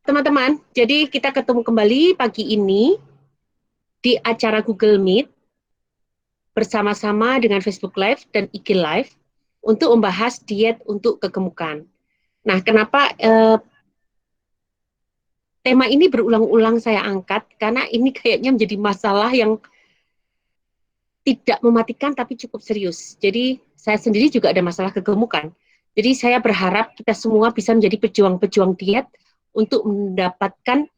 teman-teman, jadi kita ketemu kembali pagi ini di acara Google Meet bersama-sama dengan Facebook Live dan IG Live untuk membahas diet untuk kegemukan. Nah, kenapa tema ini berulang-ulang saya angkat? Karena ini kayaknya menjadi masalah yang tidak mematikan tapi cukup serius. Jadi saya sendiri juga ada masalah kegemukan. Jadi saya berharap kita semua bisa menjadi pejuang-pejuang diet untuk mendapatkan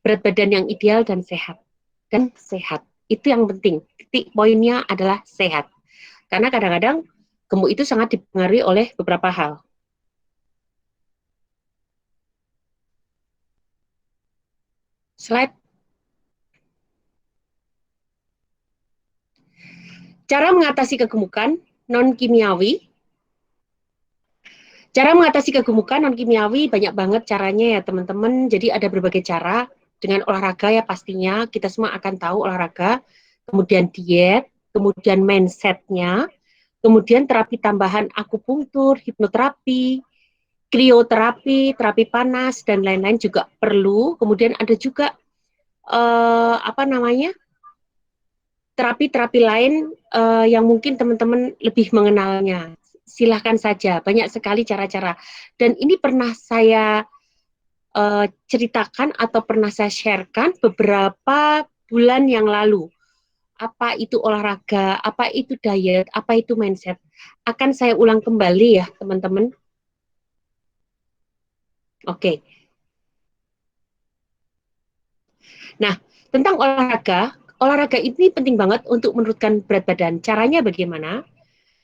berat badan yang ideal dan sehat. Dan sehat. Itu yang penting. Titik poinnya adalah sehat. Karena kadang-kadang gemuk itu sangat dipengaruhi oleh beberapa hal. Slide. Cara mengatasi kegemukan non-kimiawi. Cara mengatasi kegemukan non-kimiawi banyak banget caranya ya teman-teman. Jadi ada berbagai cara. Dengan olahraga ya pastinya kita semua akan tahu olahraga. Kemudian diet, kemudian mindsetnya, kemudian terapi tambahan akupunktur, hipnoterapi, krioterapi, terapi panas dan lain-lain juga perlu. Kemudian ada juga apa namanya terapi-terapi lain yang mungkin teman-teman lebih mengenalnya. Silahkan saja, banyak sekali cara-cara. Dan ini pernah saya ceritakan atau pernah saya sharekan beberapa bulan yang lalu. Apa itu olahraga, apa itu diet, apa itu mindset. Akan saya ulang kembali ya teman-teman. Oke. Nah, tentang olahraga, olahraga ini penting banget untuk menurunkan berat badan. Caranya bagaimana?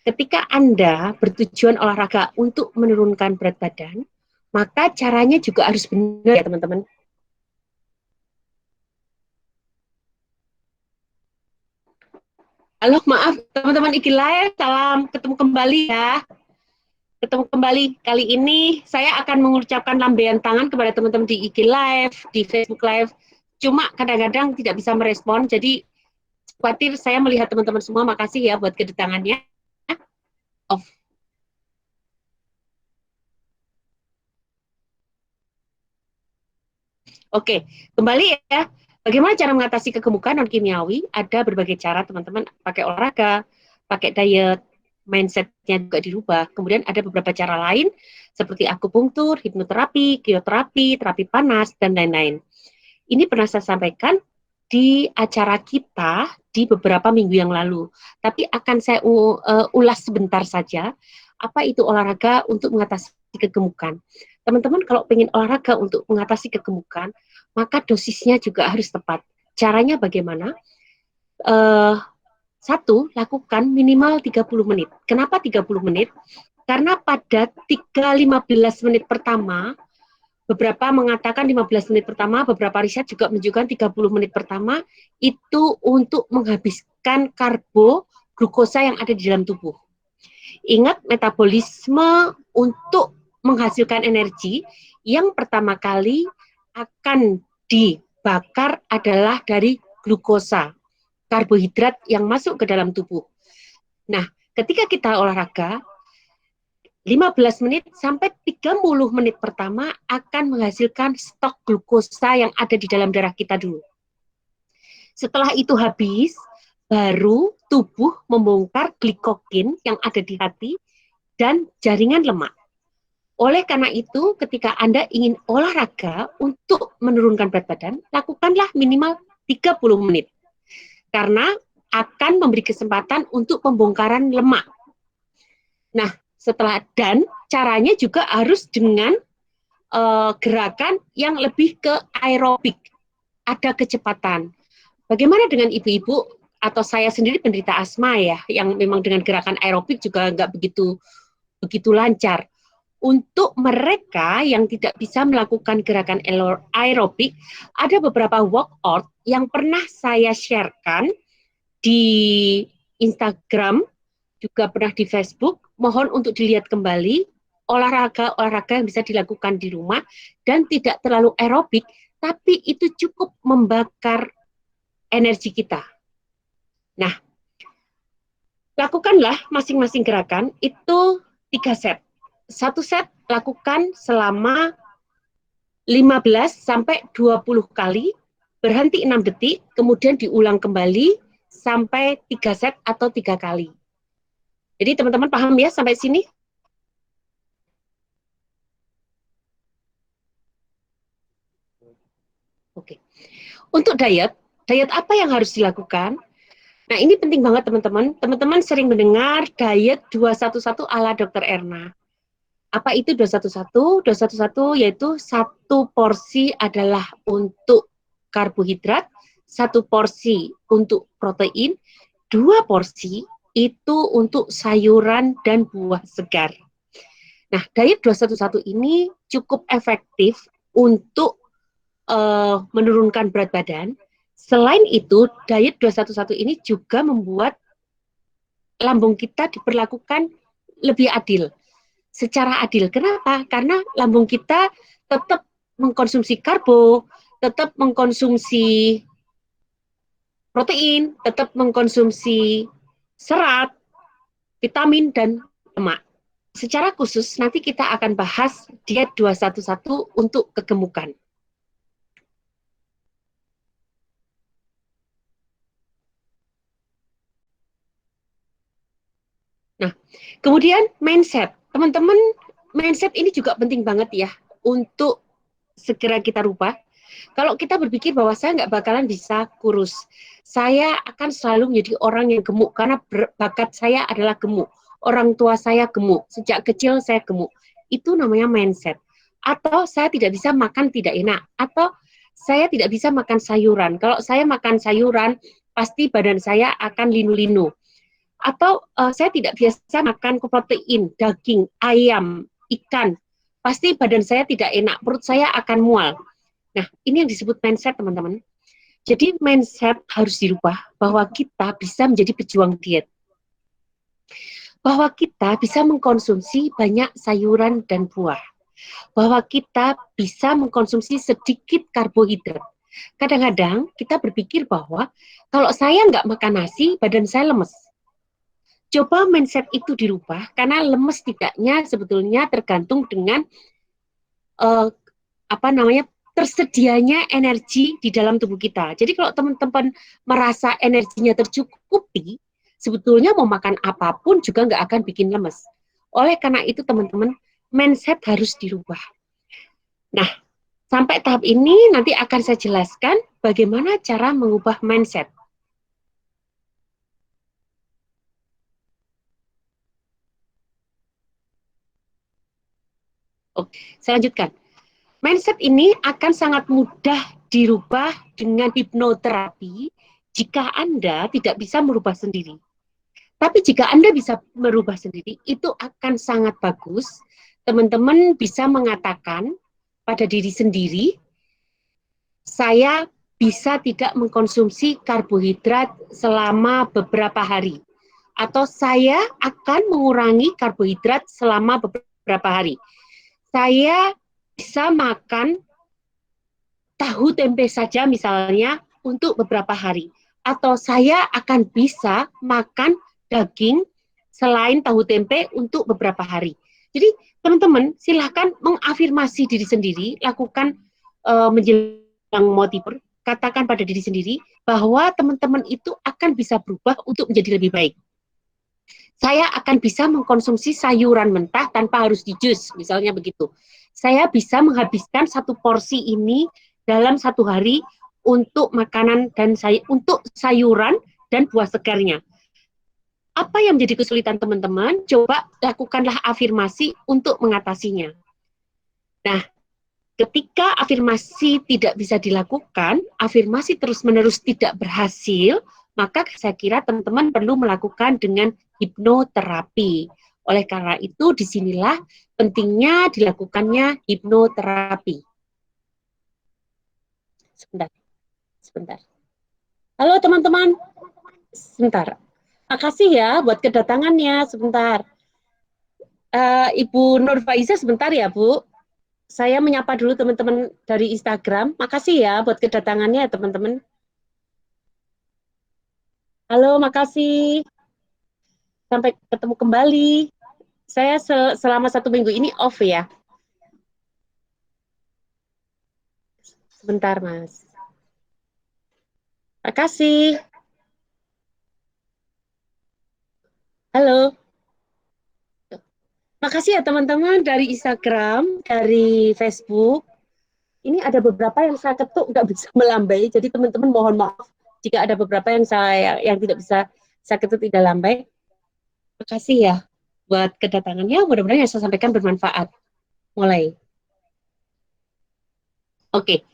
Ketika Anda bertujuan olahraga untuk menurunkan berat badan, maka caranya juga harus benar ya teman-teman. Halo, maaf teman-teman Iki Live, salam ketemu kembali ya. Ketemu kembali kali ini saya akan mengucapkan lambaian tangan kepada teman-teman di IG Live, di Facebook Live. Cuma kadang-kadang tidak bisa merespon, jadi khawatir saya melihat teman-teman semua. Makasih ya buat kedatangannya. Off. Oke, kembali ya. Bagaimana cara mengatasi kegemukan non kimiawi? Ada berbagai cara, teman-teman. Pakai olahraga, pakai diet, mindsetnya juga dirubah. Kemudian ada beberapa cara lain seperti akupunktur, hipnoterapi, krioterapi, terapi panas, dan lain-lain. Ini pernah saya sampaikan di acara kita di beberapa minggu yang lalu. Tapi akan saya ulas sebentar saja. Apa itu olahraga untuk mengatasi kegemukan? Teman-teman kalau ingin olahraga untuk mengatasi kegemukan, maka dosisnya juga harus tepat. Caranya bagaimana? Uh, Satu, lakukan minimal 30 menit. Kenapa 30 menit? Karena pada 3-15 menit pertama, beberapa mengatakan 15 menit pertama, beberapa riset juga menunjukkan 30 menit pertama itu untuk menghabiskan karbo, glukosa yang ada di dalam tubuh. Ingat, metabolisme untuk menghasilkan energi yang pertama kali akan dibakar adalah dari glukosa, karbohidrat yang masuk ke dalam tubuh. Nah, ketika kita olahraga, 15 menit sampai 30 menit pertama akan menghasilkan stok glukosa yang ada di dalam darah kita dulu. Setelah itu habis, baru tubuh membongkar glikogen yang ada di hati dan jaringan lemak. Oleh karena itu, ketika Anda ingin olahraga untuk menurunkan berat badan, lakukanlah minimal 30 menit. Karena akan memberi kesempatan untuk pembongkaran lemak. Nah, setelah dan caranya juga harus dengan gerakan yang lebih ke aerobik, ada kecepatan. Bagaimana dengan ibu-ibu atau saya sendiri penderita asma ya, yang memang dengan gerakan aerobik juga nggak begitu begitu lancar. Untuk mereka yang tidak bisa melakukan gerakan aerobik, ada beberapa workout yang pernah saya sharekan di Instagram, juga pernah di Facebook. Mohon untuk dilihat kembali olahraga-olahraga yang bisa dilakukan di rumah dan tidak terlalu aerobik, tapi itu cukup membakar energi kita. Nah, lakukanlah masing-masing gerakan itu 3 set. Satu set lakukan selama 15 sampai 20 kali, berhenti 6 detik, kemudian diulang kembali sampai 3 set atau 3 kali. Jadi teman-teman paham ya sampai sini? Oke. Untuk diet apa yang harus dilakukan? Nah, ini penting banget teman-teman. Teman-teman sering mendengar diet 211 ala Dr. Erna. Apa itu 211? 211 yaitu satu porsi adalah untuk karbohidrat, satu porsi untuk protein, dua porsi itu untuk sayuran dan buah segar. Nah, diet 211 ini cukup efektif untuk menurunkan berat badan. Selain itu, diet 211 ini juga membuat lambung kita diperlakukan lebih adil, secara adil. Kenapa? Karena lambung kita tetap mengkonsumsi karbo, tetap mengkonsumsi protein, tetap mengkonsumsi serat, vitamin, dan lemak. Secara khusus nanti kita akan bahas diet 211 untuk kegemukan. Nah, kemudian mindset. Teman-teman, mindset ini juga penting banget ya untuk segera kita rubah. Kalau kita berpikir bahwa saya nggak bakalan bisa kurus, saya akan selalu menjadi orang yang gemuk karena bakat saya adalah gemuk. Orang tua saya gemuk, sejak kecil saya gemuk. Itu namanya mindset. Atau saya tidak bisa makan tidak enak, atau saya tidak bisa makan sayuran. Kalau saya makan sayuran, pasti badan saya akan linu-linu. Atau saya tidak biasa makan protein, daging, ayam, ikan. Pasti badan saya tidak enak, perut saya akan mual. Nah, ini yang disebut mindset, teman-teman. Jadi mindset harus dirubah bahwa kita bisa menjadi pejuang diet. Bahwa kita bisa mengkonsumsi banyak sayuran dan buah. Bahwa kita bisa mengkonsumsi sedikit karbohidrat. Kadang-kadang kita berpikir bahwa kalau saya nggak makan nasi, badan saya lemes. Coba mindset itu dirubah, karena lemes tidaknya sebetulnya tergantung dengan uh, apa namanya tersedianya energi di dalam tubuh kita. Jadi kalau teman-teman merasa energinya tercukupi, sebetulnya mau makan apapun juga nggak akan bikin lemes. Oleh karena itu teman-teman, mindset harus dirubah. Nah, sampai tahap ini nanti akan saya jelaskan bagaimana cara mengubah mindset. Oke, saya lanjutkan. Mindset ini akan sangat mudah dirubah dengan hipnoterapi jika Anda tidak bisa merubah sendiri. Tapi jika Anda bisa merubah sendiri, itu akan sangat bagus. Teman-teman bisa mengatakan pada diri sendiri, saya bisa tidak mengkonsumsi karbohidrat selama beberapa hari. Atau saya akan mengurangi karbohidrat selama beberapa hari. Saya bisa makan tahu tempe saja misalnya untuk beberapa hari. Atau saya akan bisa makan daging selain tahu tempe untuk beberapa hari. Jadi teman-teman silahkan mengafirmasi diri sendiri, lakukan menjelang mau tidur, katakan pada diri sendiri bahwa teman-teman itu akan bisa berubah untuk menjadi lebih baik. Saya akan bisa mengkonsumsi sayuran mentah tanpa harus dijus, misalnya begitu. Saya bisa menghabiskan satu porsi ini dalam satu hari untuk makanan dan untuk sayuran dan buah segarnya. Apa yang menjadi kesulitan teman-teman? Coba lakukanlah afirmasi untuk mengatasinya. Nah, ketika afirmasi tidak bisa dilakukan, afirmasi terus-menerus tidak berhasil, maka saya kira teman-teman perlu melakukan dengan hipnoterapi. Oleh karena itu, disinilah pentingnya dilakukannya hipnoterapi. Sebentar, sebentar. Halo teman-teman, sebentar. Makasih ya buat kedatangannya, sebentar. Ibu Nur Faiza, sebentar ya Bu. Saya menyapa dulu teman-teman dari Instagram. Makasih ya buat kedatangannya teman-teman. Halo, makasih. Sampai ketemu kembali. Saya selama 1 minggu ini off ya. Bentar, Mas. Makasih. Halo. Makasih ya teman-teman dari Instagram, dari Facebook. Ini ada beberapa yang saya ketuk nggak bisa melambai, jadi teman-teman mohon maaf jika ada beberapa yang tidak bisa saya ketuk tidak lambai. Makasih ya buat kedatangannya. Mudah-mudahan yang saya sampaikan bermanfaat. Mulai. Oke.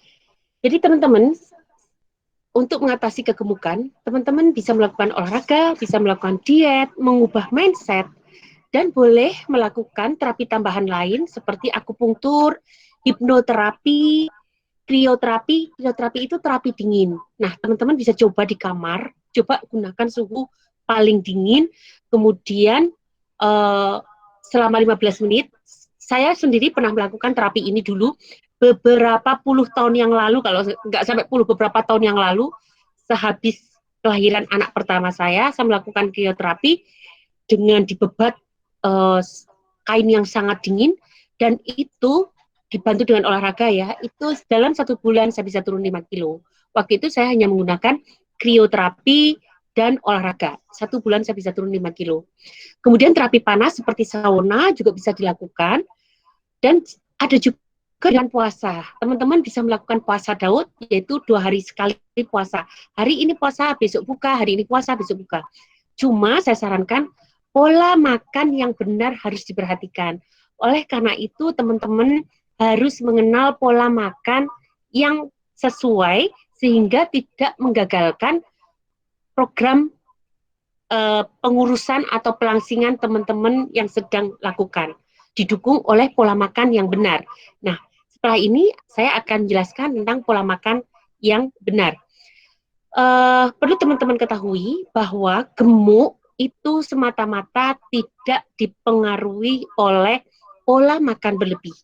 Jadi teman-teman, untuk mengatasi kegemukan, teman-teman bisa melakukan olahraga, bisa melakukan diet, mengubah mindset, dan boleh melakukan terapi tambahan lain seperti akupunktur, hipnoterapi, krioterapi. Krioterapi itu terapi dingin. Nah, teman-teman bisa coba di kamar, coba gunakan suhu paling dingin, kemudian uh, selama 15 menit, saya sendiri pernah melakukan terapi ini dulu beberapa puluh tahun yang lalu, kalau nggak sampai puluh, beberapa tahun yang lalu, sehabis kelahiran anak pertama saya melakukan krioterapi dengan dibebat uh, kain yang sangat dingin, dan itu dibantu dengan olahraga ya, itu dalam 1 bulan saya bisa turun 5 kilo. Waktu itu saya hanya menggunakan krioterapi dan olahraga. 1 bulan saya bisa turun 5 kilo. Kemudian terapi panas seperti sauna juga bisa dilakukan. Dan ada juga dengan puasa. Teman-teman bisa melakukan puasa Daud, yaitu 2 hari sekali puasa. Hari ini puasa, besok buka, hari ini puasa, besok buka. Cuma saya sarankan pola makan yang benar harus diperhatikan. Oleh karena itu teman-teman harus mengenal pola makan yang sesuai sehingga tidak menggagalkan program pengurusan atau pelangsingan teman-teman yang sedang lakukan. Didukung oleh pola makan yang benar. Nah, setelah ini saya akan jelaskan tentang pola makan yang benar. Perlu teman-teman ketahui bahwa gemuk itu semata-mata tidak dipengaruhi oleh pola makan berlebih.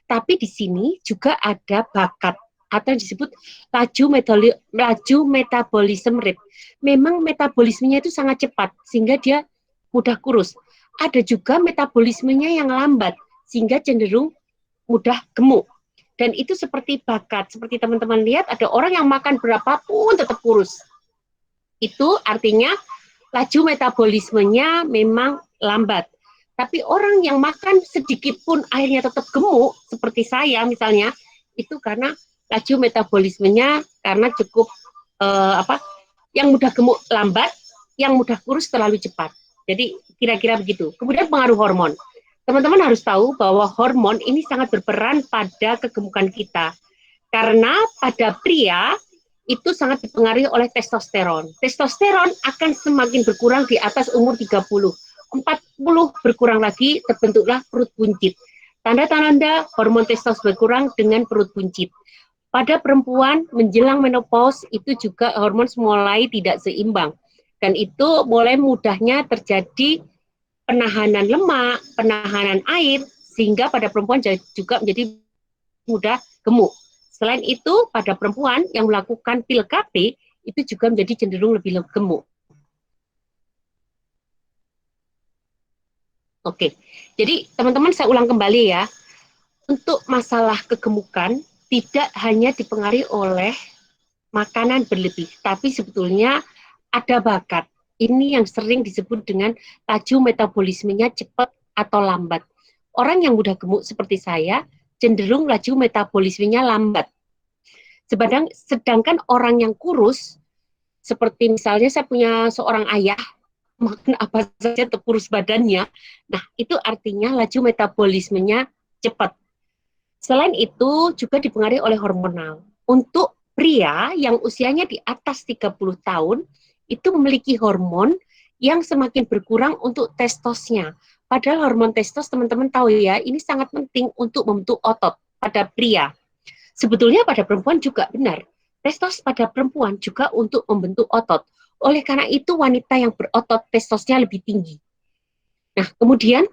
Tapi di sini juga ada bakat atau yang disebut laju metabolisme rate. Memang metabolismenya itu sangat cepat sehingga dia mudah kurus. Ada juga metabolismenya yang lambat sehingga cenderung mudah gemuk. Dan itu seperti bakat, seperti teman-teman lihat ada orang yang makan berapapun tetap kurus. Itu artinya laju metabolismenya memang lambat. Tapi orang yang makan sedikit pun akhirnya tetap gemuk, seperti saya misalnya, itu karena laju metabolismenya karena cukup yang mudah gemuk lambat, yang mudah kurus terlalu cepat. Jadi kira-kira begitu. Kemudian pengaruh hormon. Teman-teman harus tahu bahwa hormon ini sangat berperan pada kegemukan kita. Karena pada pria itu sangat dipengaruhi oleh testosteron. Testosteron akan semakin berkurang di atas umur 30. 40 berkurang lagi, terbentuklah perut buncit. Tanda-tanda hormon testosteron berkurang dengan perut buncit. Pada perempuan menjelang menopause itu juga hormon mulai tidak seimbang. Dan itu mulai mudahnya terjadi penahanan lemak, penahanan air, sehingga pada perempuan juga menjadi mudah gemuk. Selain itu, pada perempuan yang melakukan pil KB, itu juga menjadi cenderung lebih gemuk. Oke, jadi teman-teman saya ulang kembali ya, untuk masalah kegemukan tidak hanya dipengaruhi oleh makanan berlebih, tapi sebetulnya ada bakat. Ini yang sering disebut dengan laju metabolismenya cepat atau lambat. Orang yang mudah gemuk seperti saya cenderung laju metabolismenya lambat. Sedangkan orang yang kurus, seperti misalnya saya punya seorang ayah, makan apa saja terkurus badannya, nah itu artinya laju metabolismenya cepat. Selain itu juga dipengaruhi oleh hormonal. Untuk pria yang usianya di atas 30 tahun, itu memiliki hormon yang semakin berkurang untuk testosnya. Padahal hormon testos teman-teman tahu ya, ini sangat penting untuk membentuk otot pada pria. Sebetulnya pada perempuan juga benar. Testos pada perempuan juga untuk membentuk otot. Oleh karena itu wanita yang berotot testosnya lebih tinggi. Nah, kemudian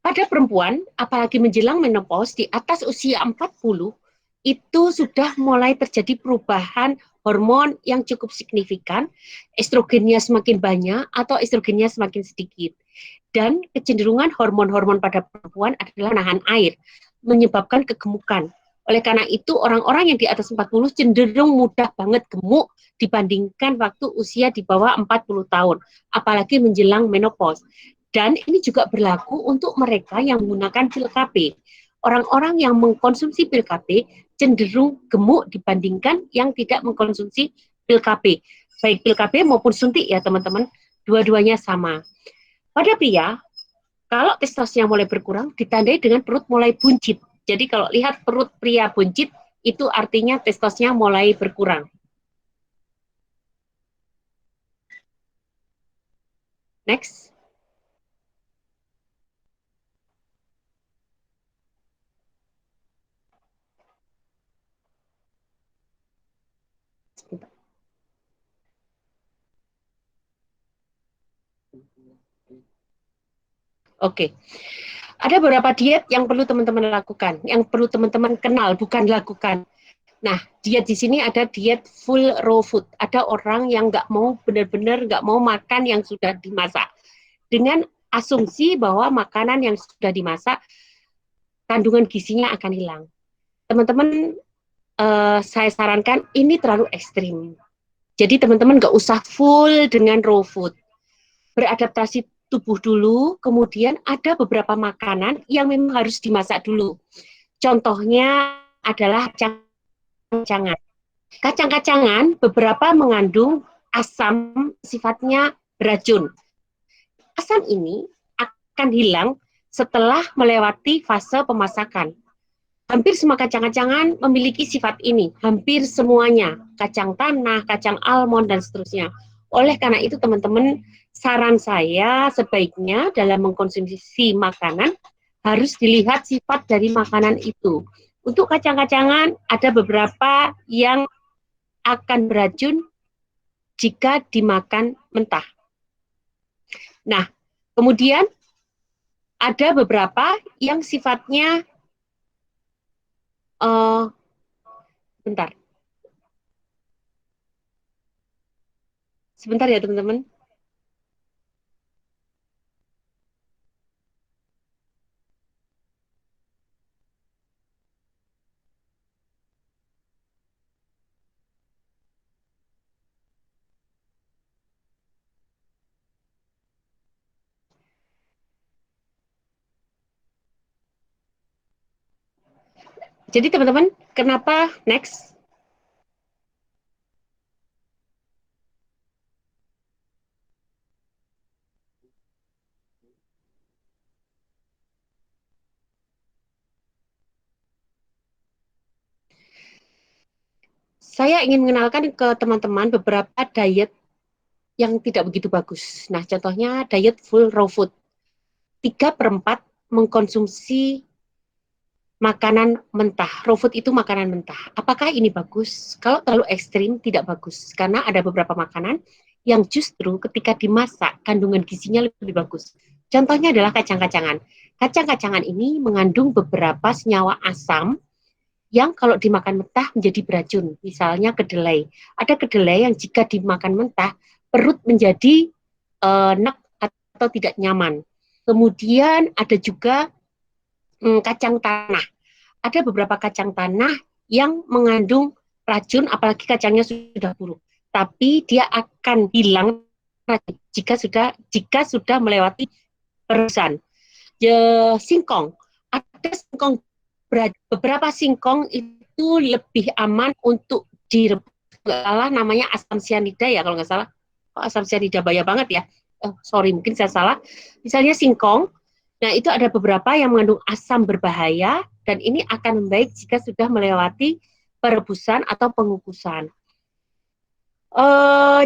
pada perempuan, apalagi menjelang menopause di atas usia 40, itu sudah mulai terjadi perubahan hormon yang cukup signifikan, estrogennya semakin banyak atau estrogennya semakin sedikit. Dan kecenderungan hormon-hormon pada perempuan adalah menahan air. menyebabkan kegemukan. Oleh karena itu, orang-orang yang di atas 40 cenderung mudah banget gemuk dibandingkan waktu usia di bawah 40 tahun, apalagi menjelang menopause. Dan ini juga berlaku untuk mereka yang menggunakan pil KB. Orang-orang yang mengkonsumsi pil KB cenderung gemuk dibandingkan yang tidak mengkonsumsi pil KB. Baik pil KB maupun suntik ya teman-teman, dua-duanya sama. Pada pria, kalau testosteronnya mulai berkurang, ditandai dengan perut mulai buncit. Jadi kalau lihat perut pria buncit, itu artinya testosteronnya mulai berkurang. Next. Oke. Ada beberapa diet yang perlu teman-teman lakukan, yang perlu teman-teman kenal, bukan lakukan. Nah, diet di sini ada diet full raw food. Ada orang yang nggak mau benar-benar nggak mau makan yang sudah dimasak. Dengan asumsi bahwa makanan yang sudah dimasak, kandungan gizinya akan hilang. Teman-teman, saya sarankan ini terlalu ekstrim. Jadi teman-teman nggak usah full dengan raw food. Beradaptasi tubuh dulu, kemudian ada beberapa makanan yang memang harus dimasak dulu. Contohnya adalah kacang-kacangan. Kacang-kacangan beberapa mengandung asam sifatnya beracun. Asam ini akan hilang setelah melewati fase pemasakan. Hampir semua kacang-kacangan memiliki sifat ini, hampir semuanya, kacang tanah, kacang almond, dan seterusnya. Oleh karena itu teman-teman, saran saya sebaiknya dalam mengkonsumsi makanan, harus dilihat sifat dari makanan itu. Untuk kacang-kacangan, ada beberapa yang akan beracun jika dimakan mentah. Nah, kemudian ada beberapa yang sifatnya, bentar, sebentar ya teman-teman. Jadi teman-teman, kenapa next? Saya ingin mengenalkan ke teman-teman beberapa diet yang tidak begitu bagus. Nah, contohnya diet full raw food. 3/4 mengkonsumsi makanan mentah. Raw food itu makanan mentah. Apakah ini bagus? Kalau terlalu ekstrim, tidak bagus. Karena ada beberapa makanan yang justru ketika dimasak, kandungan gizinya lebih bagus. Contohnya adalah kacang-kacangan. Kacang-kacangan ini mengandung beberapa senyawa asam yang kalau dimakan mentah menjadi beracun. Misalnya kedelai. Ada kedelai yang jika dimakan mentah, perut menjadi enak atau tidak nyaman. Kemudian ada juga kacang tanah. Ada beberapa kacang tanah yang mengandung racun, apalagi kacangnya sudah buruk. Tapi dia akan hilang jika sudah melewati perebusan. Singkong, ada singkong, beberapa singkong itu lebih aman untuk direbus. Nggak salah namanya asam cyanida ya kalau nggak salah. Oh, asam cyanida bahaya banget ya. Sorry, mungkin saya salah. Misalnya singkong, nah itu ada beberapa yang mengandung asam berbahaya dan ini akan membaik jika sudah melewati perebusan atau pengukusan.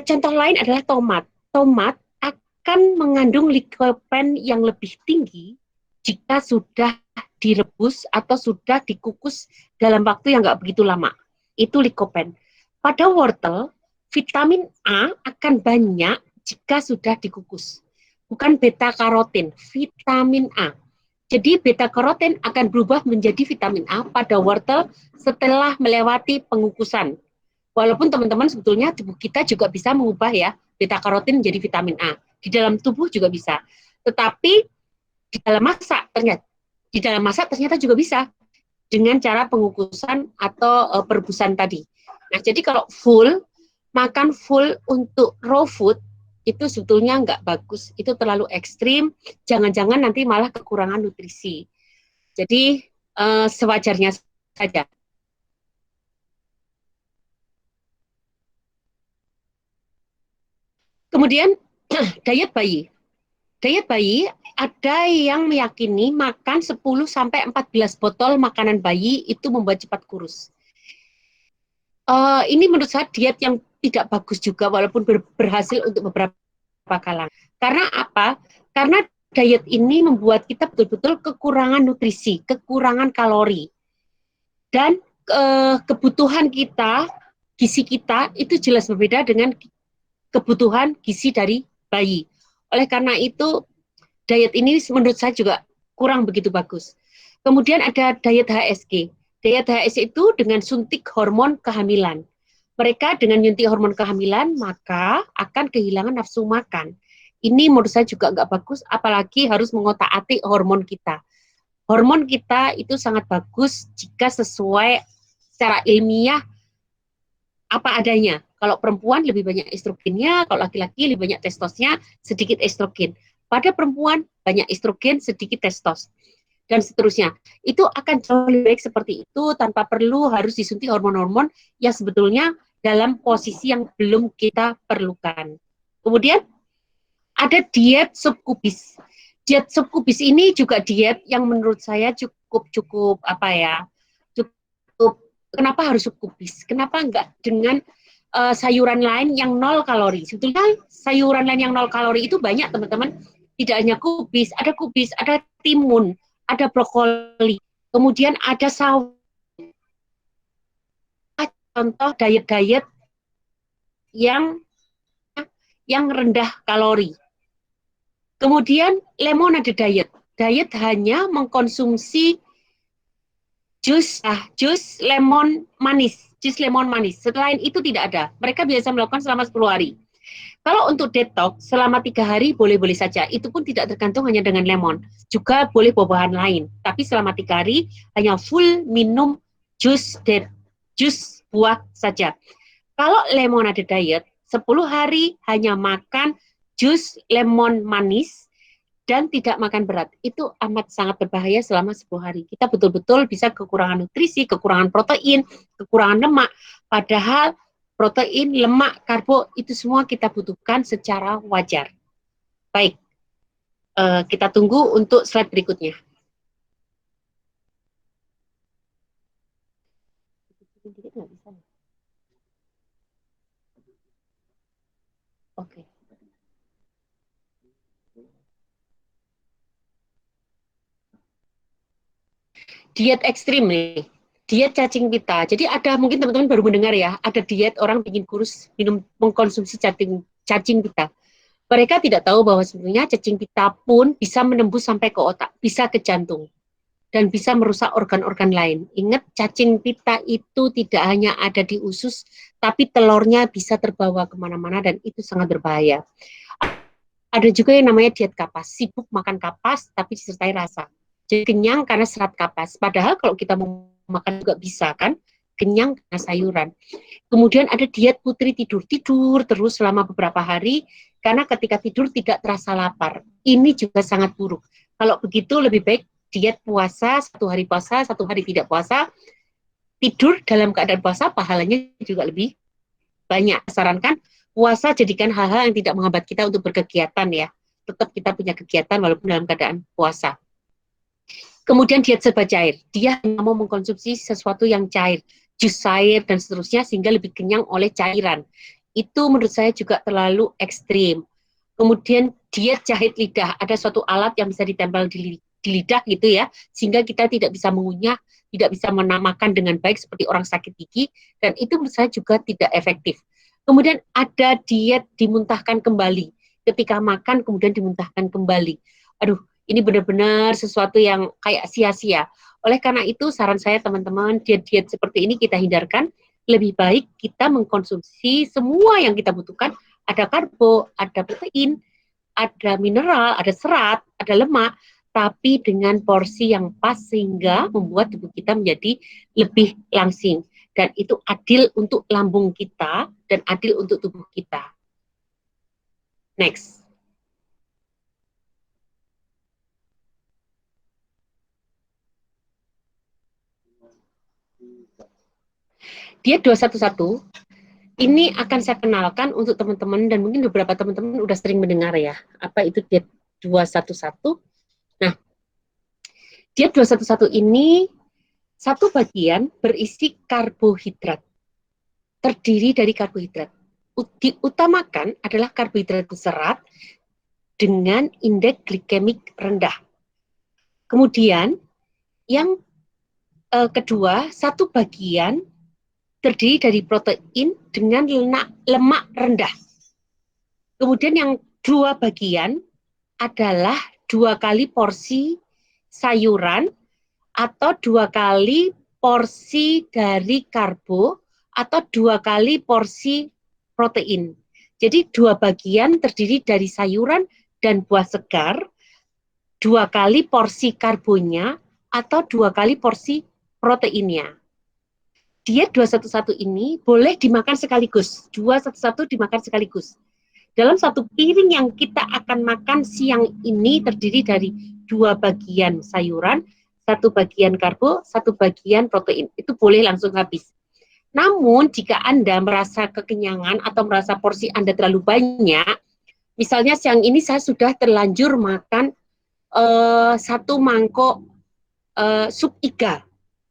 Contoh lain adalah tomat. Tomat akan mengandung likopen yang lebih tinggi jika sudah direbus atau sudah dikukus dalam waktu yang nggak begitu lama. Itu likopen. Pada wortel, vitamin A akan banyak jika sudah dikukus. Bukan beta karotin, vitamin A. Jadi beta karotin akan berubah menjadi vitamin A pada wortel setelah melewati pengukusan. Walaupun teman-teman sebetulnya tubuh kita juga bisa mengubah ya beta karotin menjadi vitamin A. Di dalam tubuh juga bisa. Tetapi di dalam masak ternyata juga bisa. dengan cara pengukusan atau perebusan tadi. Nah, jadi kalau makan full untuk raw food, itu sebetulnya nggak bagus, itu terlalu ekstrim, jangan-jangan nanti malah kekurangan nutrisi. Jadi sewajarnya saja. Kemudian diet bayi. Diet bayi ada yang meyakini makan 10 sampai 14 botol makanan bayi itu membuat cepat kurus. Ini menurut saya diet yang tidak bagus juga walaupun berhasil untuk beberapa kalangan. Karena apa? Karena diet ini membuat kita betul-betul kekurangan nutrisi, kekurangan kalori. Dan kebutuhan kita, gizi kita itu jelas berbeda dengan kebutuhan gizi dari bayi. Oleh karena itu, diet ini menurut saya juga kurang begitu bagus. Kemudian ada diet HSG. Diet HSG itu dengan suntik hormon kehamilan. Mereka dengan nyuntik hormon kehamilan, maka akan kehilangan nafsu makan. Ini menurut saya juga nggak bagus, apalagi harus mengotak-atik hormon kita. Hormon kita itu sangat bagus jika sesuai secara ilmiah apa adanya. Kalau perempuan lebih banyak estrogennya, kalau laki-laki lebih banyak testosnya, sedikit estrogen. Pada perempuan banyak estrogen, sedikit testos, dan seterusnya. Itu akan jauh lebih baik seperti itu tanpa perlu harus disuntik hormon-hormon yang sebetulnya dalam posisi yang belum kita perlukan. Kemudian ada diet subkubis. Diet subkubis ini juga diet yang menurut saya cukup apa ya, cukup. Kenapa harus subkubis? Kenapa enggak dengan sayuran lain yang 0 kalori? Sebetulnya sayuran lain yang 0 kalori itu banyak teman-teman. Tidak hanya kubis, ada timun, ada brokoli, kemudian ada sawi. Contoh diet-diet yang rendah kalori. Kemudian lemonade diet. Diet hanya mengkonsumsi jus lemon manis, jus lemon manis. Selain itu tidak ada. Mereka biasa melakukan selama 10 hari. Kalau untuk detox selama 3 hari boleh-boleh saja. Itu pun tidak tergantung hanya dengan lemon. Juga boleh buah-buahan lain. Tapi selama 3 hari hanya full minum jus buah saja. Kalau lemonade diet 10 hari hanya makan jus lemon manis dan tidak makan berat. Itu amat sangat berbahaya selama 10 hari. Kita betul-betul bisa kekurangan nutrisi, kekurangan protein, kekurangan lemak. Padahal protein, lemak, karbo itu semua kita butuhkan secara wajar. Baik, kita tunggu untuk slide berikutnya. Oke. Diet ekstrim nih, diet cacing pita. Jadi ada mungkin teman-teman baru mendengar ya, ada diet orang bikin kurus mengkonsumsi cacing pita. Mereka tidak tahu bahwa sebenarnya cacing pita pun bisa menembus sampai ke otak, bisa ke jantung, dan bisa merusak organ-organ lain. Ingat, cacing pita itu tidak hanya ada di usus, tapi telurnya bisa terbawa kemana-mana dan itu sangat berbahaya. Ada juga yang namanya diet kapas, sibuk makan kapas tapi disertai rasa. Jadi kenyang karena serat kapas. Padahal kalau kita mau makan juga bisa kan, kenyang karena sayuran. Kemudian ada diet putri tidur terus selama beberapa hari karena ketika tidur tidak terasa lapar. Ini juga sangat buruk. Kalau begitu lebih baik diet puasa, 1 hari puasa, 1 hari tidak puasa. Tidur dalam keadaan puasa pahalanya juga lebih banyak. Sarankan puasa jadikan hal-hal yang tidak menghambat kita untuk berkegiatan ya. Tetap kita punya kegiatan walaupun dalam keadaan puasa. Kemudian diet serba cair. Dia hanya mau mengkonsumsi sesuatu yang cair, jus cair dan seterusnya sehingga lebih kenyang oleh cairan. Itu menurut saya juga terlalu ekstrim. Kemudian diet jahit lidah. Ada suatu alat yang bisa ditempel di lidah gitu ya, sehingga kita tidak bisa mengunyah, tidak bisa menamakan dengan baik seperti orang sakit gigi, dan itu menurut saya juga tidak efektif. Kemudian ada diet dimuntahkan kembali. Ketika makan kemudian dimuntahkan kembali. Aduh, ini benar-benar sesuatu yang kayak sia-sia. Oleh karena itu, saran saya teman-teman, diet-diet seperti ini kita hindarkan. Lebih baik kita mengkonsumsi semua yang kita butuhkan. Ada karbo, ada protein, ada mineral, ada serat, ada lemak. tapi dengan porsi yang pas sehingga membuat tubuh kita menjadi lebih langsing. Dan itu adil untuk lambung kita dan adil untuk tubuh kita. Next. Diet 211 ini akan saya kenalkan untuk teman-teman dan mungkin beberapa teman-teman udah sering mendengar ya. Apa itu diet 211? Nah, diet 211 ini satu bagian berisi karbohidrat. Terdiri dari karbohidrat. Diutamakan adalah karbohidrat berserat dengan indeks glikemik rendah. Kemudian yang kedua, satu bagian terdiri dari protein dengan lemak rendah. Kemudian yang dua bagian adalah 2 kali porsi sayuran atau 2 kali porsi dari karbo atau 2 kali porsi protein. Jadi 2 bagian terdiri dari sayuran dan buah segar, 2 kali porsi karbonya atau 2 kali porsi proteinnya. Diet 211 ini boleh dimakan sekaligus. 211 dimakan sekaligus. Dalam satu piring yang kita akan makan siang ini terdiri dari 2 bagian sayuran, 1 bagian karbo, 1 bagian protein. Itu boleh langsung habis. Namun jika Anda merasa kekenyangan atau merasa porsi Anda terlalu banyak, misalnya siang ini saya sudah terlanjur makan 1 mangkok sup iga.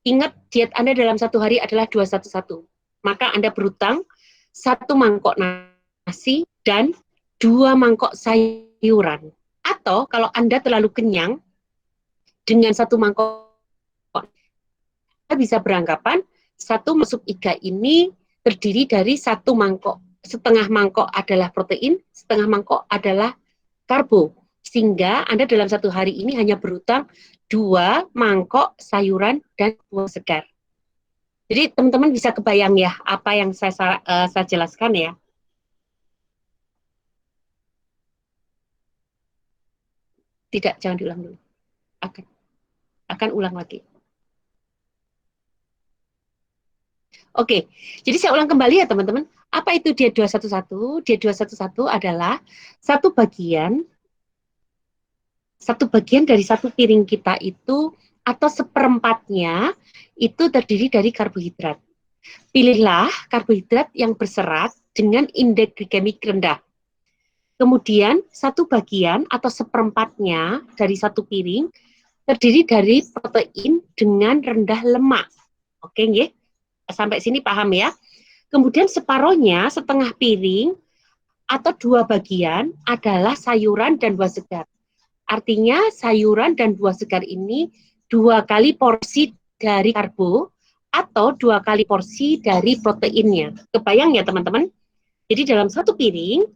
Ingat, diet Anda dalam 1 hari adalah 211. Maka Anda berhutang 1 mangkok nasi dan 2 mangkok sayuran. Atau kalau Anda terlalu kenyang, dengan 1 mangkok, Anda bisa beranggapan 1 sup iga ini terdiri dari 1 mangkok. Setengah mangkok adalah protein, setengah mangkok adalah karbo. Sehingga Anda dalam 1 hari ini hanya berhutang 2 mangkok sayuran dan buah segar. Jadi teman-teman bisa kebayang ya apa yang saya jelaskan ya. Tidak, jangan diulang dulu. Akan ulang lagi. Oke, jadi saya ulang kembali ya teman-teman. Apa itu diet 211? Diet 211 adalah satu bagian dari 1 piring kita itu atau seperempatnya itu terdiri dari karbohidrat. Pilihlah karbohidrat yang berserat dengan indeks glikemik rendah. Kemudian 1 bagian atau seperempatnya dari 1 piring terdiri dari protein dengan rendah lemak. Oke, nggih? Sampai sini paham ya? Kemudian separohnya, setengah piring atau 2 bagian adalah sayuran dan buah segar. Artinya sayuran dan buah segar ini 2 kali porsi dari karbo atau 2 kali porsi dari proteinnya. Kebayang ya teman-teman? Jadi dalam 1 piring,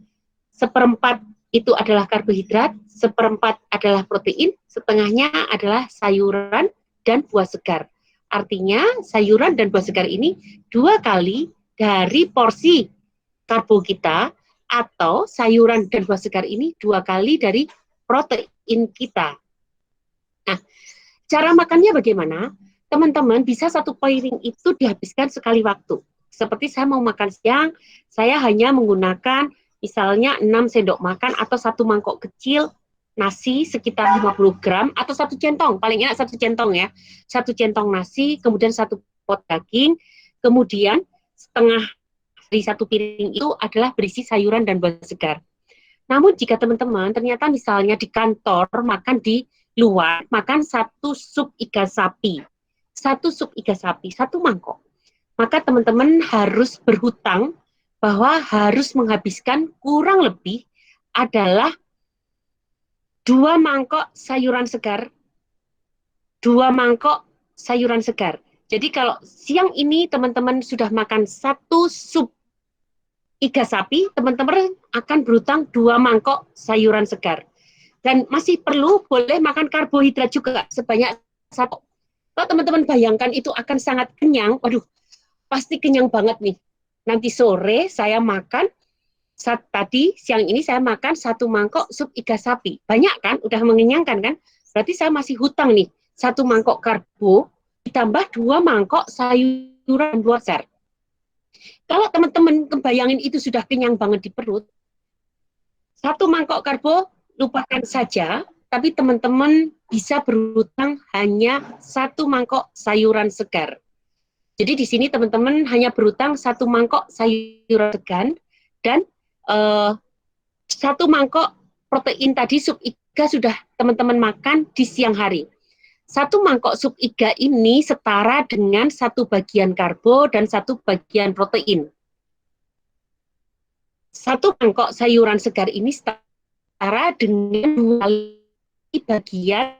seperempat itu adalah karbohidrat, seperempat adalah protein, setengahnya adalah sayuran dan buah segar. Artinya sayuran dan buah segar ini 2 kali dari porsi karbo kita atau sayuran dan buah segar ini 2 kali dari protein kita. Nah, cara makannya bagaimana? Teman-teman bisa 1 piring itu dihabiskan sekali waktu. Seperti saya mau makan siang, saya hanya menggunakan misalnya 6 sendok makan atau 1 mangkok kecil nasi sekitar 50 gram atau 1 centong, paling enak 1 centong ya. 1 centong nasi, kemudian 1 pot daging, kemudian setengah dari 1 piring itu adalah berisi sayuran dan buah segar. Namun jika teman-teman ternyata misalnya di kantor makan di luar, makan 1 sup iga sapi, 1 sup iga sapi, 1 mangkok, maka teman-teman harus berhutang bahwa harus menghabiskan kurang lebih adalah 2 mangkok sayuran segar, 2 mangkok sayuran segar. Jadi kalau siang ini teman-teman sudah makan 1 sup iga sapi, teman-teman akan berhutang 2 mangkok sayuran segar. Dan masih perlu boleh makan karbohidrat juga sebanyak 1. Kalau teman-teman bayangkan itu akan sangat kenyang, waduh, pasti kenyang banget nih. Nanti sore saya makan, tadi siang ini saya makan 1 mangkok sup iga sapi. Banyak kan? Udah mengenyangkan kan? Berarti saya masih hutang nih, 1 mangkok karbo ditambah 2 mangkok sayuran buah ser. Kalau teman-teman kebayangin itu sudah kenyang banget di perut, 1 mangkok karbo lupakan saja, tapi teman-teman bisa berhutang hanya 1 mangkok sayuran segar. Jadi di sini teman-teman hanya berhutang 1 mangkok sayuran segar dan 1 mangkok protein tadi sup iga sudah teman-teman makan di siang hari. 1 mangkok sup iga ini setara dengan 1 bagian karbo dan 1 bagian protein. 1 mangkok sayuran segar ini setara dengan 2 bagian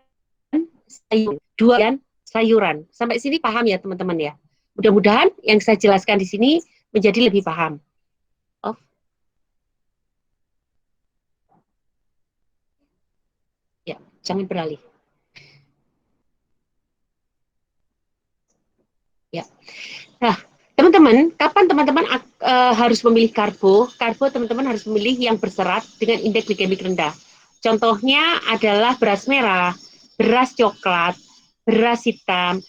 sayuran. 2 bagian sayuran. Sampai sini paham ya teman-teman ya? Mudah-mudahan yang saya jelaskan di sini menjadi lebih paham. Oh. Ya, jangan beralih. Ya. Nah, teman-teman, kapan teman-teman harus memilih karbo? Karbo teman-teman harus memilih yang berserat dengan indeks glikemik rendah. Contohnya adalah beras merah, beras coklat, beras hitam,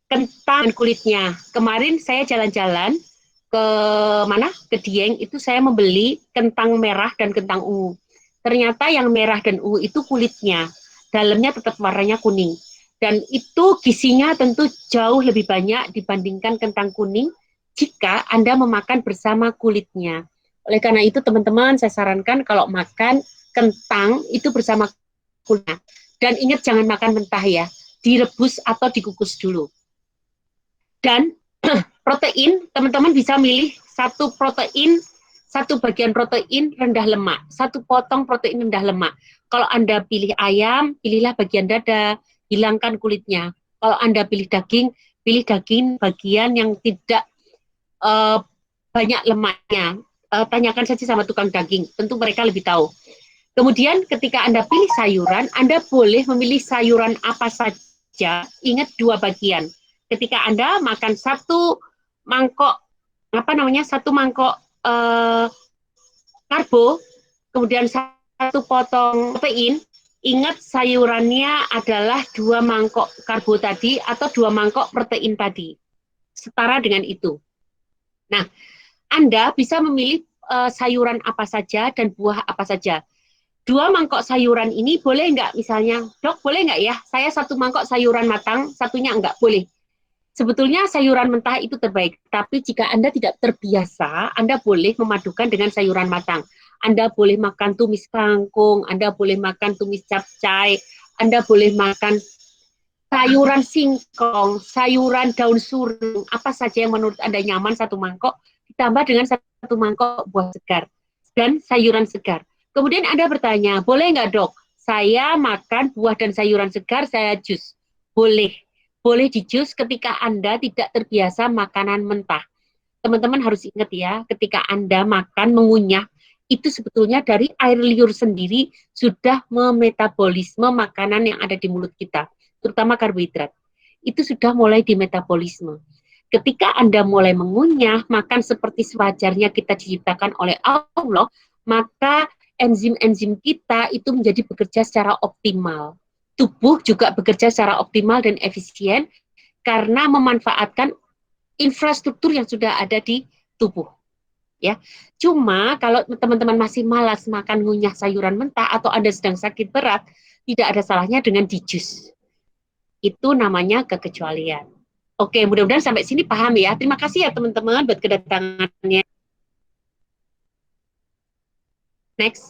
kentang dan kulitnya. Kemarin saya jalan-jalan ke mana? Ke Dieng, itu saya membeli kentang merah dan kentang ungu. Ternyata yang merah dan ungu itu kulitnya, dalamnya tetap warnanya kuning. Dan itu gizinya tentu jauh lebih banyak dibandingkan kentang kuning jika Anda memakan bersama kulitnya. Oleh karena itu teman-teman saya sarankan kalau makan kentang itu bersama kulitnya. Dan ingat jangan makan mentah ya, direbus atau dikukus dulu. Dan protein, teman-teman bisa milih 1 bagian protein rendah lemak, 1 potong protein rendah lemak. Kalau Anda pilih ayam, pilihlah bagian dada, hilangkan kulitnya. Kalau Anda pilih daging bagian yang tidak banyak lemaknya. Tanyakan saja sama tukang daging, tentu mereka lebih tahu. Kemudian ketika Anda pilih sayuran, Anda boleh memilih sayuran apa saja. Ingat 2 bagian. Ketika Anda makan 1 mangkok, 1 mangkok karbo, kemudian 1 potong protein, ingat sayurannya adalah 2 mangkok karbo tadi atau 2 mangkok protein tadi. Setara dengan itu. Nah, Anda bisa memilih sayuran apa saja dan buah apa saja. 2 mangkok sayuran ini boleh nggak misalnya, dok boleh nggak ya, saya 1 mangkok sayuran matang, satunya nggak boleh. Sebetulnya sayuran mentah itu terbaik, tapi jika Anda tidak terbiasa, Anda boleh memadukan dengan sayuran matang. Anda boleh makan tumis kangkung, Anda boleh makan tumis capcay, Anda boleh makan sayuran singkong, sayuran daun surung, apa saja yang menurut Anda nyaman 1 mangkok, ditambah dengan 1 mangkok buah segar dan sayuran segar. Kemudian Anda bertanya, boleh nggak dok, saya makan buah dan sayuran segar, saya jus. Boleh. Boleh di jus ketika Anda tidak terbiasa makanan mentah. Teman-teman harus ingat ya, ketika Anda makan, mengunyah, itu sebetulnya dari air liur sendiri sudah memetabolisme makanan yang ada di mulut kita, terutama karbohidrat. Itu sudah mulai dimetabolisme. Ketika Anda mulai mengunyah, makan seperti sewajarnya kita diciptakan oleh Allah, maka enzim-enzim kita itu menjadi bekerja secara optimal. Tubuh juga bekerja secara optimal dan efisien karena memanfaatkan infrastruktur yang sudah ada di tubuh. Ya, cuma kalau teman-teman masih malas makan ngunyah sayuran mentah atau Anda sedang sakit berat, tidak ada salahnya dengan di jus. Itu namanya kekecualian. Oke, mudah-mudahan sampai sini paham ya. Terima kasih ya teman-teman buat kedatangannya. Next.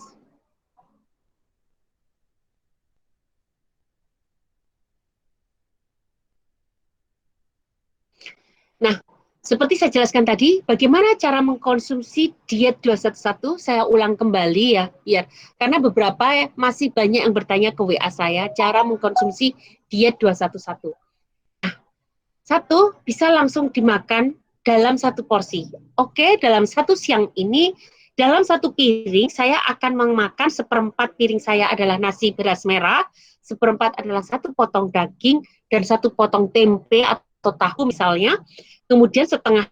Nah, seperti saya jelaskan tadi, bagaimana cara mengkonsumsi diet 211, saya ulang kembali ya, biar karena beberapa masih banyak yang bertanya ke WA saya, cara mengkonsumsi diet 211. Nah, 1, bisa langsung dimakan dalam 1 porsi. Oke, dalam 1 siang ini, dalam 1 piring, saya akan memakan 1/4 piring saya adalah nasi beras merah, 1/4 adalah 1 potong daging, dan 1 potong tempe atau tahu misalnya, kemudian setengah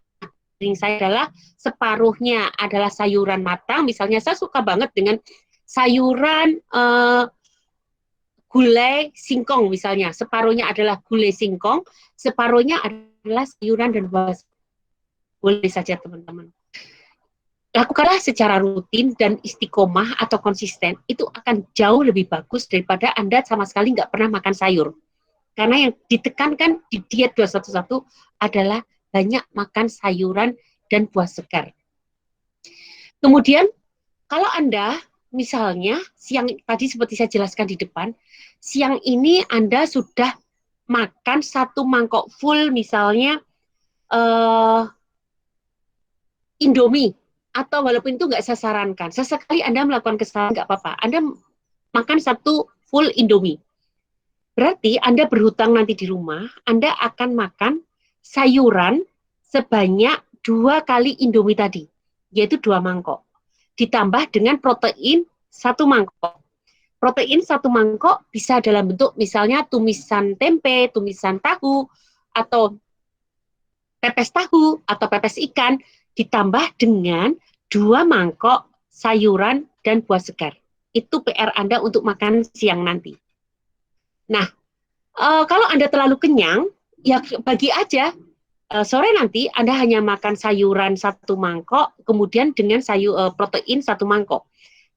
piring saya adalah separuhnya adalah sayuran matang, misalnya saya suka banget dengan sayuran gulai singkong misalnya, separuhnya adalah gulai singkong, separuhnya adalah sayuran dan buah. Boleh saja teman-teman. Lakukanlah secara rutin dan istiqomah atau konsisten, itu akan jauh lebih bagus daripada Anda sama sekali nggak pernah makan sayur. Karena yang ditekankan di diet 211 adalah banyak makan sayuran dan buah segar. Kemudian, kalau Anda misalnya siang tadi seperti saya jelaskan di depan, siang ini Anda sudah makan satu mangkok full misalnya Indomie, atau walaupun itu nggak saya sarankan, sesekali Anda melakukan kesalahan nggak apa-apa, Anda makan satu full Indomie. Berarti Anda berhutang nanti di rumah, Anda akan makan sayuran sebanyak 2 kali Indomie tadi, yaitu 2 mangkok. Ditambah dengan protein 1 mangkok. Protein 1 mangkok bisa dalam bentuk misalnya tumisan tempe, tumisan tahu, atau pepes tahu, atau pepes ikan, ditambah dengan 2 mangkok sayuran dan buah segar. Itu PR Anda untuk makan siang nanti. Nah, kalau Anda terlalu kenyang, ya bagi aja. Sore nanti Anda hanya makan sayuran 1 mangkok, kemudian dengan protein 1 mangkok.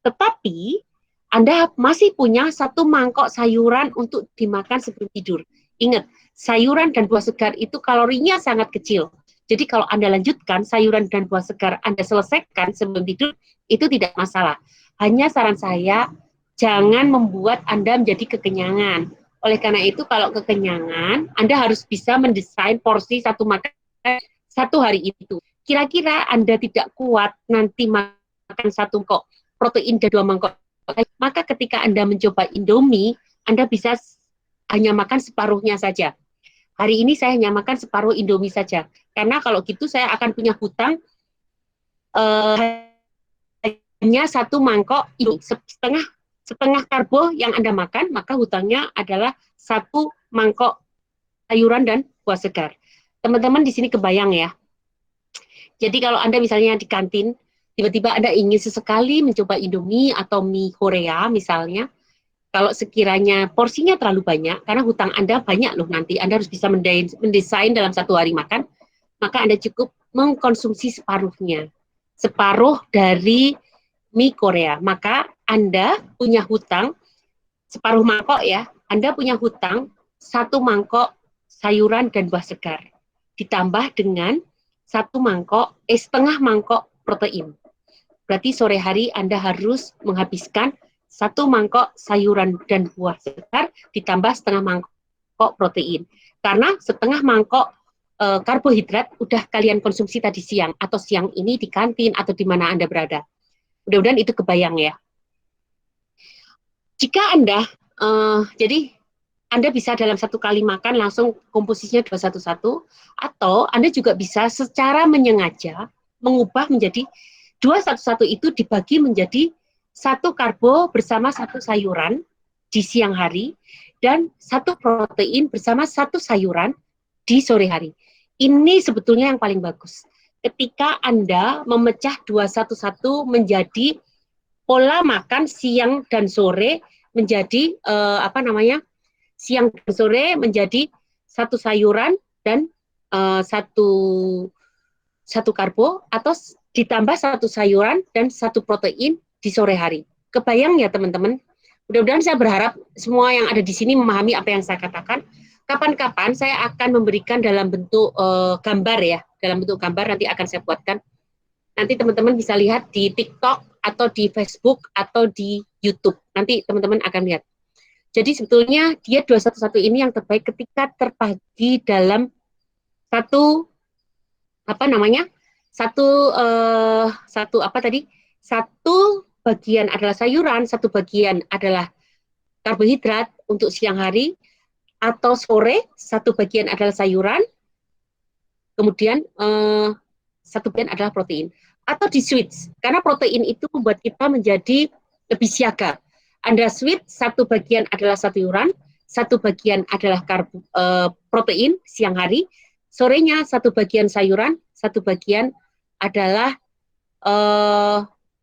Tetapi Anda masih punya 1 mangkok sayuran untuk dimakan sebelum tidur. Ingat, sayuran dan buah segar itu kalorinya sangat kecil. Jadi kalau Anda lanjutkan sayuran dan buah segar Anda selesaikan sebelum tidur, itu tidak masalah. Hanya saran saya, jangan membuat Anda menjadi kekenyangan. Oleh karena itu, kalau kekenyangan, Anda harus bisa mendesain porsi satu makanan satu hari itu. Kira-kira Anda tidak kuat nanti makan 1 mangkok protein dan 2 mangkok, maka ketika Anda mencoba Indomie, Anda bisa hanya makan separuhnya saja. Hari ini saya hanya makan separuh Indomie saja. Karena kalau gitu saya akan punya hutang hanya 1 mangkok Indomie. Setengah karbo yang Anda makan, maka hutangnya adalah 1 mangkok sayuran dan buah segar. Teman-teman di sini kebayang ya. Jadi kalau Anda misalnya di kantin, tiba-tiba Anda ingin sesekali mencoba Indomie atau mie Korea misalnya, kalau sekiranya porsinya terlalu banyak, karena hutang Anda banyak loh nanti, Anda harus bisa mendesain dalam 1 hari makan, maka Anda cukup mengkonsumsi separuhnya. Separuh dari mie Korea. Maka Anda punya hutang, separuh mangkok ya, Anda punya hutang 1 mangkok sayuran dan buah segar. Ditambah dengan 1 mangkok, setengah mangkok protein. Berarti sore hari Anda harus menghabiskan 1 mangkok sayuran dan buah segar ditambah setengah mangkok protein. Karena setengah mangkok karbohidrat udah kalian konsumsi tadi siang atau siang ini di kantin atau di mana Anda berada. Mudah-mudahan itu kebayang ya. Jika Anda, jadi Anda bisa dalam 1 kali makan langsung komposisinya 211, atau Anda juga bisa secara menyengaja mengubah menjadi 211 itu dibagi menjadi 1 karbo bersama 1 sayuran di siang hari, dan 1 protein bersama 1 sayuran di sore hari. Ini sebetulnya yang paling bagus. Ketika Anda memecah 211 menjadi pola makan siang dan sore menjadi siang dan sore menjadi 1 sayuran dan satu karbo, atau ditambah 1 sayuran dan 1 protein di sore hari. Kebayang ya teman-teman? Mudah-mudahan saya berharap semua yang ada di sini memahami apa yang saya katakan. Kapan-kapan saya akan memberikan dalam bentuk gambar ya, dalam bentuk gambar nanti akan saya buatkan. Nanti teman-teman bisa lihat di TikTok atau di Facebook atau di YouTube. Nanti teman-teman akan lihat. Jadi sebetulnya diet 211 ini yang terbaik ketika terbagi dalam satu bagian adalah sayuran, 1 bagian adalah karbohidrat untuk siang hari, atau sore 1 bagian adalah sayuran, kemudian 1 bagian adalah protein. Atau di switch, karena protein itu membuat kita menjadi lebih siaga. Anda switch, 1 bagian adalah sayuran, 1 bagian adalah protein siang hari, sorenya 1 bagian sayuran, 1 bagian adalah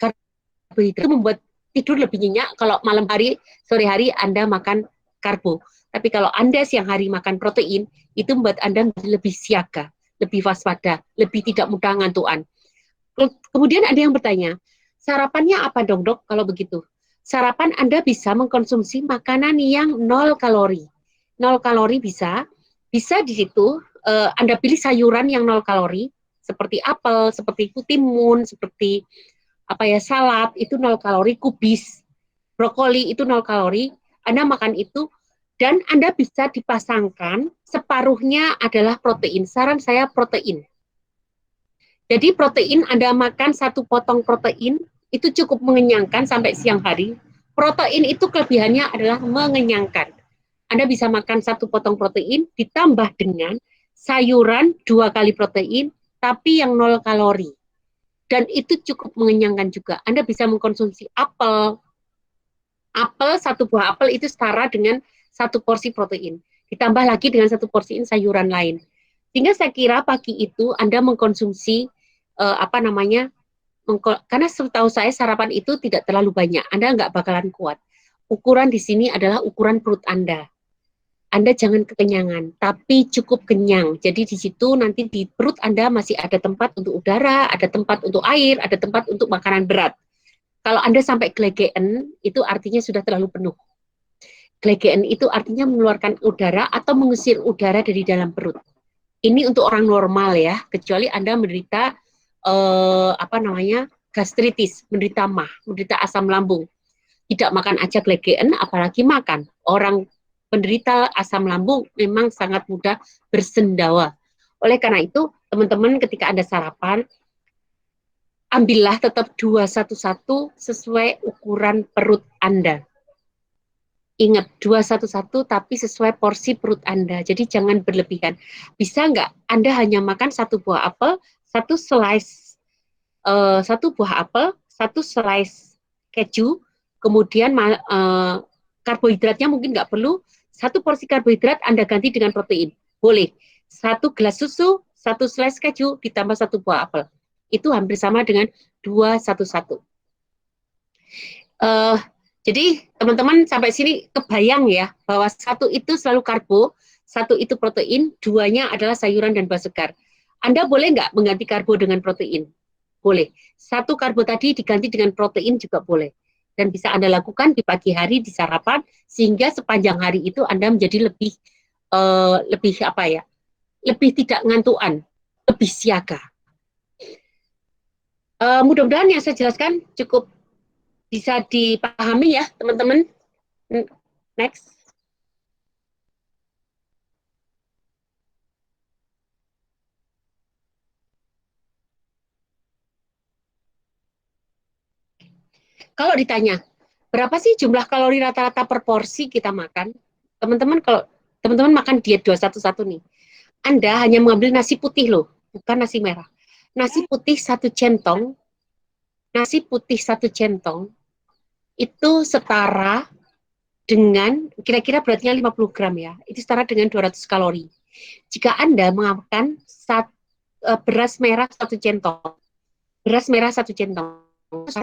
karbohidrat. Itu membuat tidur lebih nyenyak kalau malam hari, sore hari Anda makan karbo. Tapi kalau Anda siang hari makan protein, itu membuat Anda lebih siaga, lebih waspada, lebih tidak mudah ngantuan. Kemudian ada yang bertanya, sarapannya apa dong dok kalau begitu? Sarapan Anda bisa mengkonsumsi makanan yang 0 kalori. 0 kalori bisa di situ Anda pilih sayuran yang 0 kalori, seperti apel, seperti kutimun, seperti apa ya salad itu 0 kalori, kubis, brokoli itu 0 kalori. Anda makan itu dan Anda bisa dipasangkan separuhnya adalah protein. Saran saya protein. Jadi protein Anda makan 1 potong protein itu cukup mengenyangkan sampai siang hari. Protein itu kelebihannya adalah mengenyangkan. Anda bisa makan 1 potong protein ditambah dengan sayuran 2 kali protein, tapi yang 0 kalori. Dan itu cukup mengenyangkan juga. Anda bisa mengkonsumsi apel. Apel, 1 buah apel itu setara dengan 1 porsi protein. Ditambah lagi dengan 1 porsi sayuran lain. Sehingga saya kira pagi itu Anda mengkonsumsi karena setahu saya sarapan itu tidak terlalu banyak. Anda nggak bakalan kuat. Ukuran di sini adalah ukuran perut Anda. Anda jangan kekenyangan, tapi cukup kenyang. Jadi di situ nanti di perut Anda masih ada tempat untuk udara, ada tempat untuk air, ada tempat untuk makanan berat. Kalau Anda sampai gelegean, itu artinya sudah terlalu penuh. Gelegean itu artinya mengeluarkan udara atau mengusir udara dari dalam perut. Ini untuk orang normal ya, kecuali Anda menderita gastritis, menderita MAH, menderita asam lambung. Tidak makan aja gelegean, apalagi makan. Orang penderita asam lambung memang sangat mudah bersendawa. Oleh karena itu, teman-teman ketika Anda sarapan, ambillah tetap 211 sesuai ukuran perut Anda. Ingat, 211 tapi sesuai porsi perut Anda. Jadi jangan berlebihan. Bisa nggak Anda hanya makan 1 buah apel, 1 slice keju, kemudian karbohidratnya mungkin nggak perlu, 1 porsi karbohidrat Anda ganti dengan protein. Boleh. 1 gelas susu, 1 slice keju, ditambah 1 buah apel. Itu hampir sama dengan 211. Jadi teman-teman sampai sini kebayang ya, bahwa 1 itu selalu karbo, 1 itu protein, 2-nya adalah sayuran dan buah segar. Anda boleh nggak mengganti karbo dengan protein? Boleh. 1 karbo tadi diganti dengan protein juga boleh. Dan bisa Anda lakukan di pagi hari, di sarapan, sehingga sepanjang hari itu Anda menjadi lebih tidak ngantuan, lebih siaga. Mudah-mudahan yang saya jelaskan cukup bisa dipahami ya, teman-teman. Next. Kalau ditanya, berapa sih jumlah kalori rata-rata per porsi kita makan? Teman-teman, kalau teman-teman makan diet 211 nih, Anda hanya mengambil nasi putih loh, bukan nasi merah. Nasi putih 1 centong, itu setara dengan, kira-kira beratnya 50 gram ya, itu setara dengan 200 kalori. Jika Anda makan beras merah 1 centong,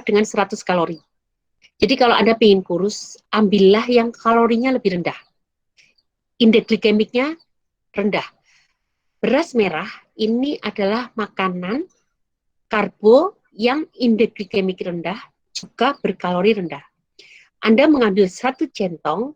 dengan 100 kalori. Jadi kalau Anda ingin kurus, ambillah yang kalorinya lebih rendah. Indeks glikemiknya rendah. Beras merah ini adalah makanan karbo yang indeks glikemik rendah, juga berkalori rendah. Anda mengambil 1 centong,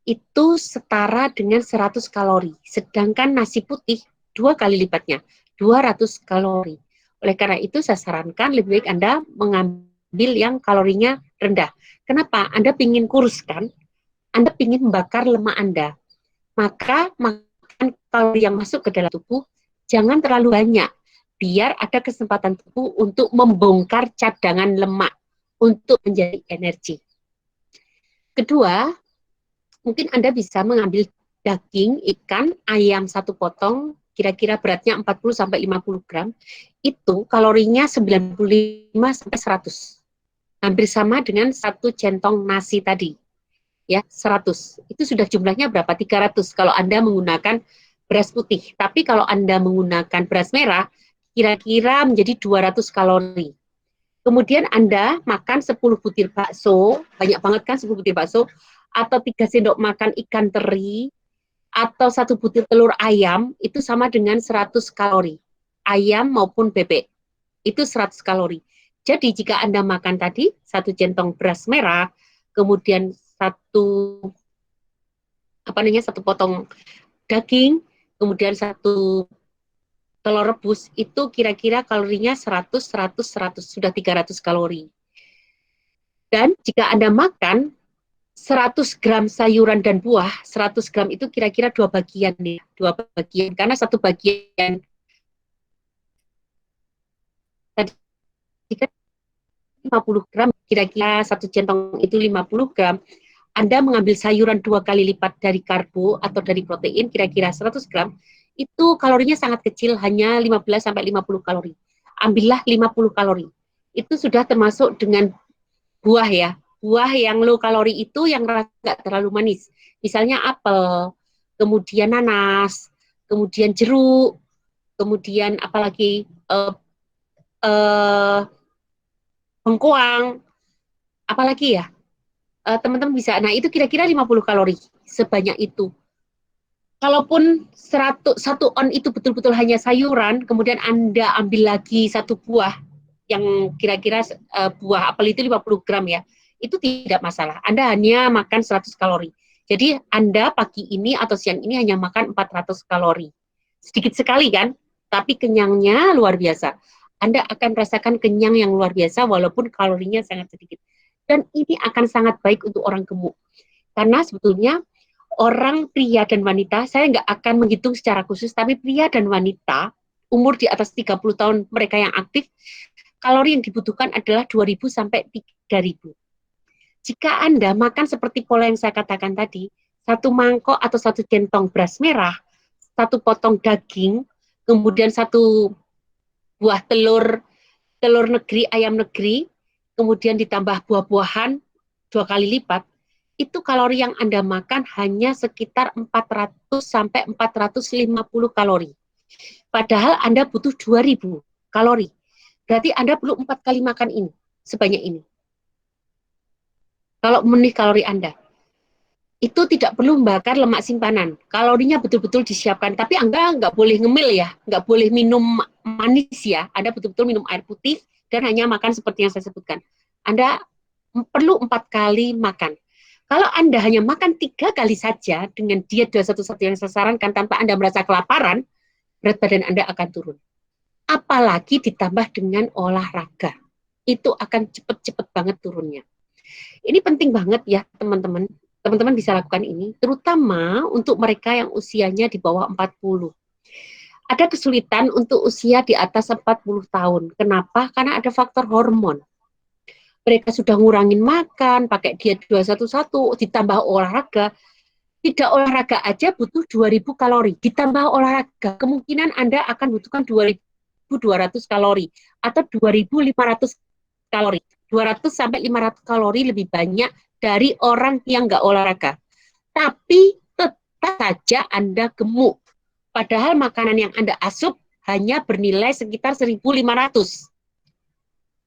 itu setara dengan 100 kalori. Sedangkan nasi putih 2 kali lipatnya, 200 kalori. Oleh karena itu saya sarankan lebih baik Anda mengambil yang kalorinya rendah. Kenapa? Anda ingin kurus kan? Anda ingin membakar lemak Anda. Maka makan kalori yang masuk ke dalam tubuh jangan terlalu banyak. Biar ada kesempatan tubuh untuk membongkar cadangan lemak untuk menjadi energi. Kedua, mungkin Anda bisa mengambil daging, ikan, ayam 1 potong, kira-kira beratnya 40-50 gram, itu kalorinya 95-100. Hampir sama dengan 1 centong nasi tadi. Ya, 100. Itu sudah jumlahnya berapa? 300 kalau Anda menggunakan beras putih. Tapi kalau Anda menggunakan beras merah, kira-kira menjadi 200 kalori. Kemudian Anda makan 10 butir bakso, banyak banget kan 10 butir bakso, atau 3 sendok makan ikan teri, atau 1 butir telur ayam, itu sama dengan 100 kalori. Ayam maupun bebek, itu 100 kalori. Jadi jika Anda makan tadi 1 centong beras merah, kemudian satu potong daging, kemudian 1 telur rebus, itu kira-kira kalorinya 100, 100, 100, sudah 300 kalori. Dan jika Anda makan 100 gram sayuran dan buah, 100 gram itu kira-kira 2 bagian nih, 2 bagian, karena 1 bagian tadi kan 50 gram, kira-kira 1 centong itu 50 gram. Anda mengambil sayuran 2 kali lipat dari karbo atau dari protein, kira-kira 100 gram, itu kalorinya sangat kecil, hanya 15-50 kalori. Ambillah 50 kalori. Itu sudah termasuk dengan buah ya. Buah yang low kalori itu yang nggak terlalu manis. Misalnya apel, kemudian nanas, kemudian jeruk, kemudian apalagi eh, bengkoang, apalagi ya. Teman-teman bisa. Nah, itu kira-kira 50 kalori sebanyak itu. Kalaupun 1 on itu betul-betul hanya sayuran, kemudian Anda ambil lagi 1 buah yang kira-kira buah apel itu 50 gram ya, itu tidak masalah. Anda hanya makan 100 kalori. Jadi Anda pagi ini atau siang ini hanya makan 400 kalori. Sedikit sekali kan, tapi kenyangnya luar biasa. Anda akan merasakan kenyang yang luar biasa walaupun kalorinya sangat sedikit. Dan ini akan sangat baik untuk orang gemuk. Karena sebetulnya orang pria dan wanita, saya nggak akan menghitung secara khusus, tapi pria dan wanita umur di atas 30 tahun mereka yang aktif, kalori yang dibutuhkan adalah 2.000 sampai 3.000. Jika Anda makan seperti pola yang saya katakan tadi, 1 mangkok atau 1 centong beras merah, 1 potong daging, kemudian 1 buah telur negeri, ayam negeri, kemudian ditambah buah-buahan 2 kali lipat, itu kalori yang Anda makan hanya sekitar 400 sampai 450 kalori. Padahal Anda butuh 2.000 kalori. Berarti Anda perlu 4 kali makan ini, sebanyak ini. Kalau memenuhi kalori Anda. Itu tidak perlu membakar lemak simpanan. Kalorinya betul-betul disiapkan. Tapi Anda nggak boleh ngemil ya, nggak boleh minum manis ya. Anda betul-betul minum air putih dan hanya makan seperti yang saya sebutkan. Anda perlu 4 kali makan. Kalau Anda hanya makan 3 kali saja dengan diet 211 yang saya sarankan tanpa Anda merasa kelaparan, berat badan Anda akan turun. Apalagi ditambah dengan olahraga. Itu akan cepat-cepat banget turunnya. Ini penting banget ya teman-teman. Teman-teman bisa lakukan ini, terutama untuk mereka yang usianya di bawah 40. Ada kesulitan untuk usia di atas 40 tahun. Kenapa? Karena ada faktor hormon. Mereka sudah ngurangin makan, pakai diet 211, ditambah olahraga. Tidak olahraga aja butuh 2.000 kalori. Ditambah olahraga, kemungkinan Anda akan butuhkan 2.200 kalori atau 2.500 kalori. 200 sampai 500 kalori lebih banyak dari orang yang nggak olahraga. Tapi tetap saja Anda gemuk. Padahal makanan yang Anda asup hanya bernilai sekitar 1.500.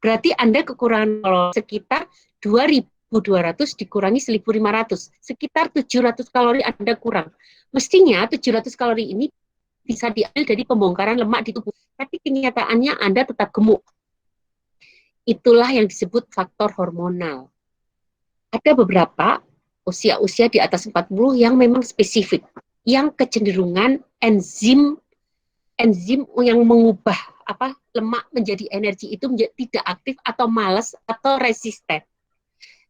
Berarti Anda kekurangan kalori sekitar 2.200 dikurangi 1.500. Sekitar 700 kalori Anda kurang. Mestinya 700 kalori ini bisa diambil dari pembongkaran lemak di tubuh. Tapi kenyataannya Anda tetap gemuk. Itulah yang disebut faktor hormonal. Ada beberapa usia-usia di atas 40 yang memang spesifik, yang kecenderungan enzim yang mengubah lemak menjadi energi itu tidak aktif atau malas atau resisten.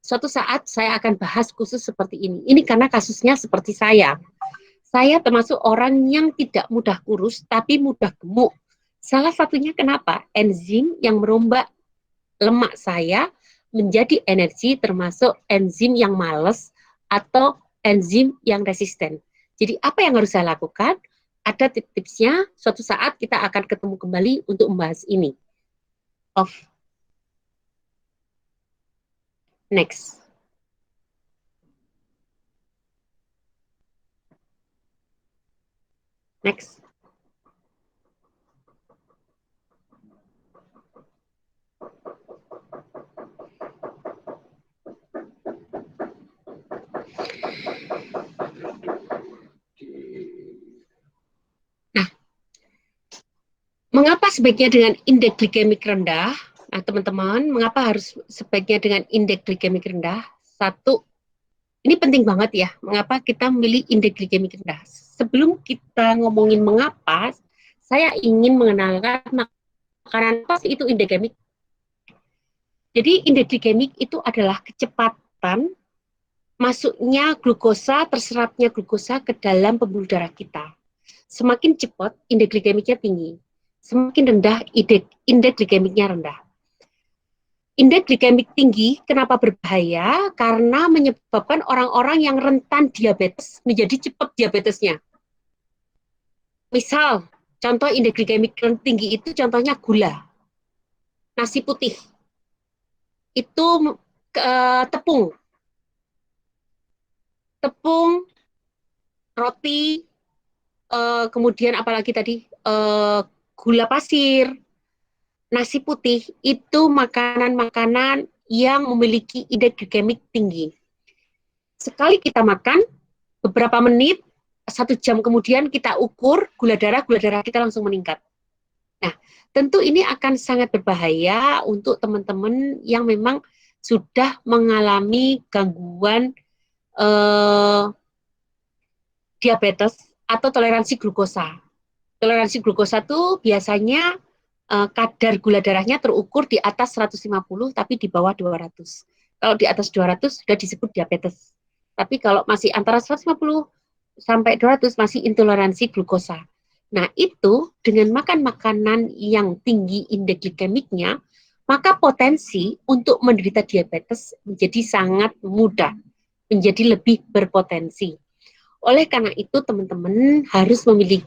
Suatu saat saya akan bahas khusus seperti ini. Ini karena kasusnya seperti saya. Saya termasuk orang yang tidak mudah kurus tapi mudah gemuk. Salah satunya kenapa? Enzim yang merombak lemak saya menjadi energi, termasuk enzim yang malas atau enzim yang resisten. Jadi apa yang harus saya lakukan? Ada tips-tipsnya, suatu saat kita akan ketemu kembali untuk membahas ini. Off. Next. Next. Mengapa sebaiknya dengan indeks glikemik rendah? Nah, teman-teman, mengapa harus sebaiknya dengan indeks glikemik rendah? Satu, ini penting banget ya, mengapa kita memilih indeks glikemik rendah. Sebelum kita ngomongin mengapa, saya ingin mengenalkan makanan apa sih itu indeks glikemik. Jadi indeks glikemik itu adalah kecepatan masuknya glukosa, terserapnya glukosa ke dalam pembuluh darah kita. Semakin cepat indeks glikemiknya tinggi, semakin rendah indeks glikemiknya rendah. Indeks glikemik tinggi kenapa berbahaya? Karena menyebabkan orang-orang yang rentan diabetes menjadi cepat diabetesnya. Misal, contoh indeks glikemik tinggi itu contohnya gula, nasi putih, itu tepung, roti, kemudian apalagi tadi gula pasir, nasi putih itu makanan-makanan yang memiliki indeks glikemik tinggi. Sekali kita makan, beberapa menit, 1 jam kemudian kita ukur gula darah kita langsung meningkat. Nah, tentu ini akan sangat berbahaya untuk teman-teman yang memang sudah mengalami gangguan diabetes atau toleransi glukosa. Toleransi glukosa itu biasanya kadar gula darahnya terukur di atas 150 tapi di bawah 200. Kalau di atas 200 sudah disebut diabetes. Tapi kalau masih antara 150 sampai 200 masih intoleransi glukosa. Nah, itu dengan makan makanan yang tinggi indeks glikemiknya, maka potensi untuk menderita diabetes menjadi sangat mudah, menjadi lebih berpotensi. Oleh karena itu, teman-teman harus memilih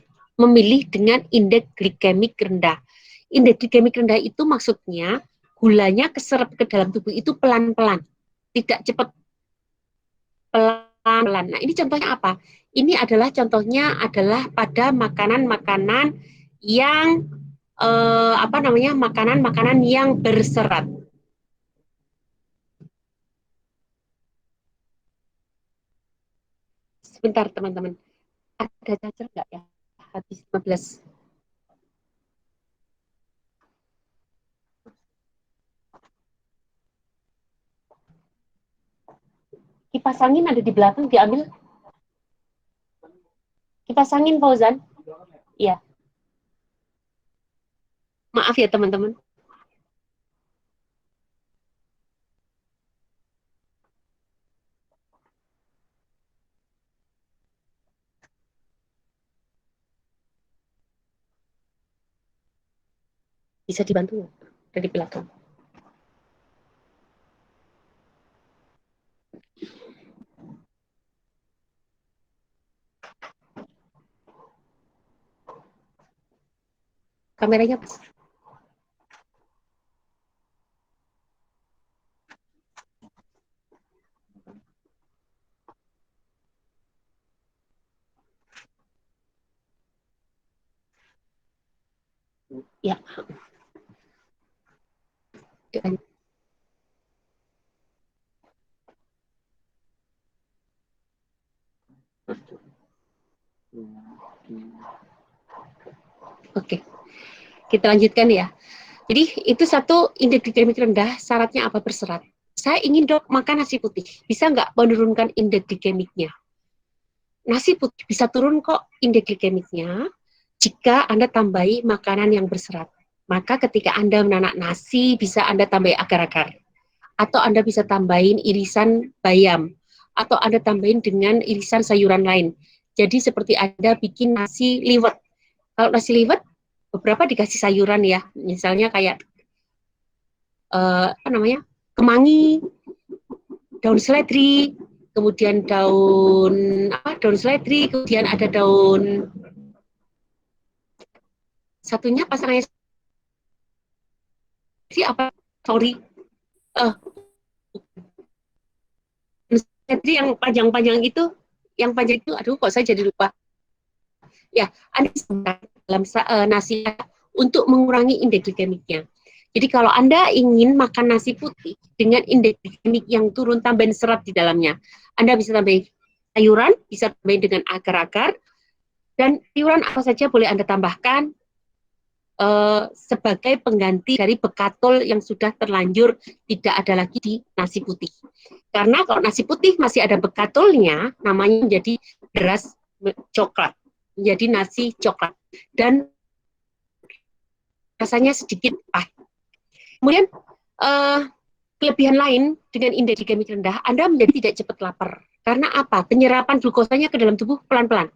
dengan indeks glikemik rendah. Indeks glikemik rendah itu maksudnya gulanya keserap ke dalam tubuh itu pelan-pelan, tidak cepat, pelan-pelan. Nah, ini contohnya apa? Ini adalah contohnya adalah pada makanan-makanan yang makanan-makanan yang berserat. Sebentar, teman-teman. Ada cacar nggak ya? Habis 15. Kipas angin ada di belakang, diambil. Kipas angin, Fauzan. Iya. Maaf ya, teman-teman. Bisa dibantu dari belakang. Kameranya pas. Ya. Oke, kita lanjutkan ya. Jadi itu satu indeks glikemik rendah, syaratnya apa? Berserat. Saya ingin dok makan nasi putih, bisa nggak menurunkan indeks glikemiknya? Nasi putih bisa turun kok indeks glikemiknya jika Anda tambahi makanan yang berserat. Maka ketika Anda menanak nasi, bisa Anda tambahi agar-agar. Atau Anda bisa tambahin irisan bayam. Atau Anda tambahin dengan irisan sayuran lain. Jadi seperti Anda bikin nasi liwet. Kalau nasi liwet, beberapa dikasih sayuran ya. Misalnya kayak kemangi, daun seledri, kemudian daun seledri, kemudian ada daun satunya pasangannya si apa? Sorry, seledri yang panjang-panjang itu, aduh kok saya jadi lupa. Ya, Anda bisa dalam nasi untuk mengurangi indeks glikemiknya. Jadi kalau Anda ingin makan nasi putih dengan indeks glikemik yang turun, tambahin serat di dalamnya, Anda bisa tambahin sayuran, bisa tambahin dengan agar-agar, dan sayuran apa saja boleh Anda tambahkan. sebagai pengganti dari bekatol yang sudah terlanjur tidak ada lagi di nasi putih. Karena kalau nasi putih masih ada bekatolnya, namanya menjadi beras coklat, menjadi nasi coklat, dan rasanya sedikit pahit. Kemudian kelebihan lain dengan indeks glikemik rendah, Anda menjadi tidak cepat lapar. Karena apa? Penyerapan glukosanya ke dalam tubuh pelan-pelan.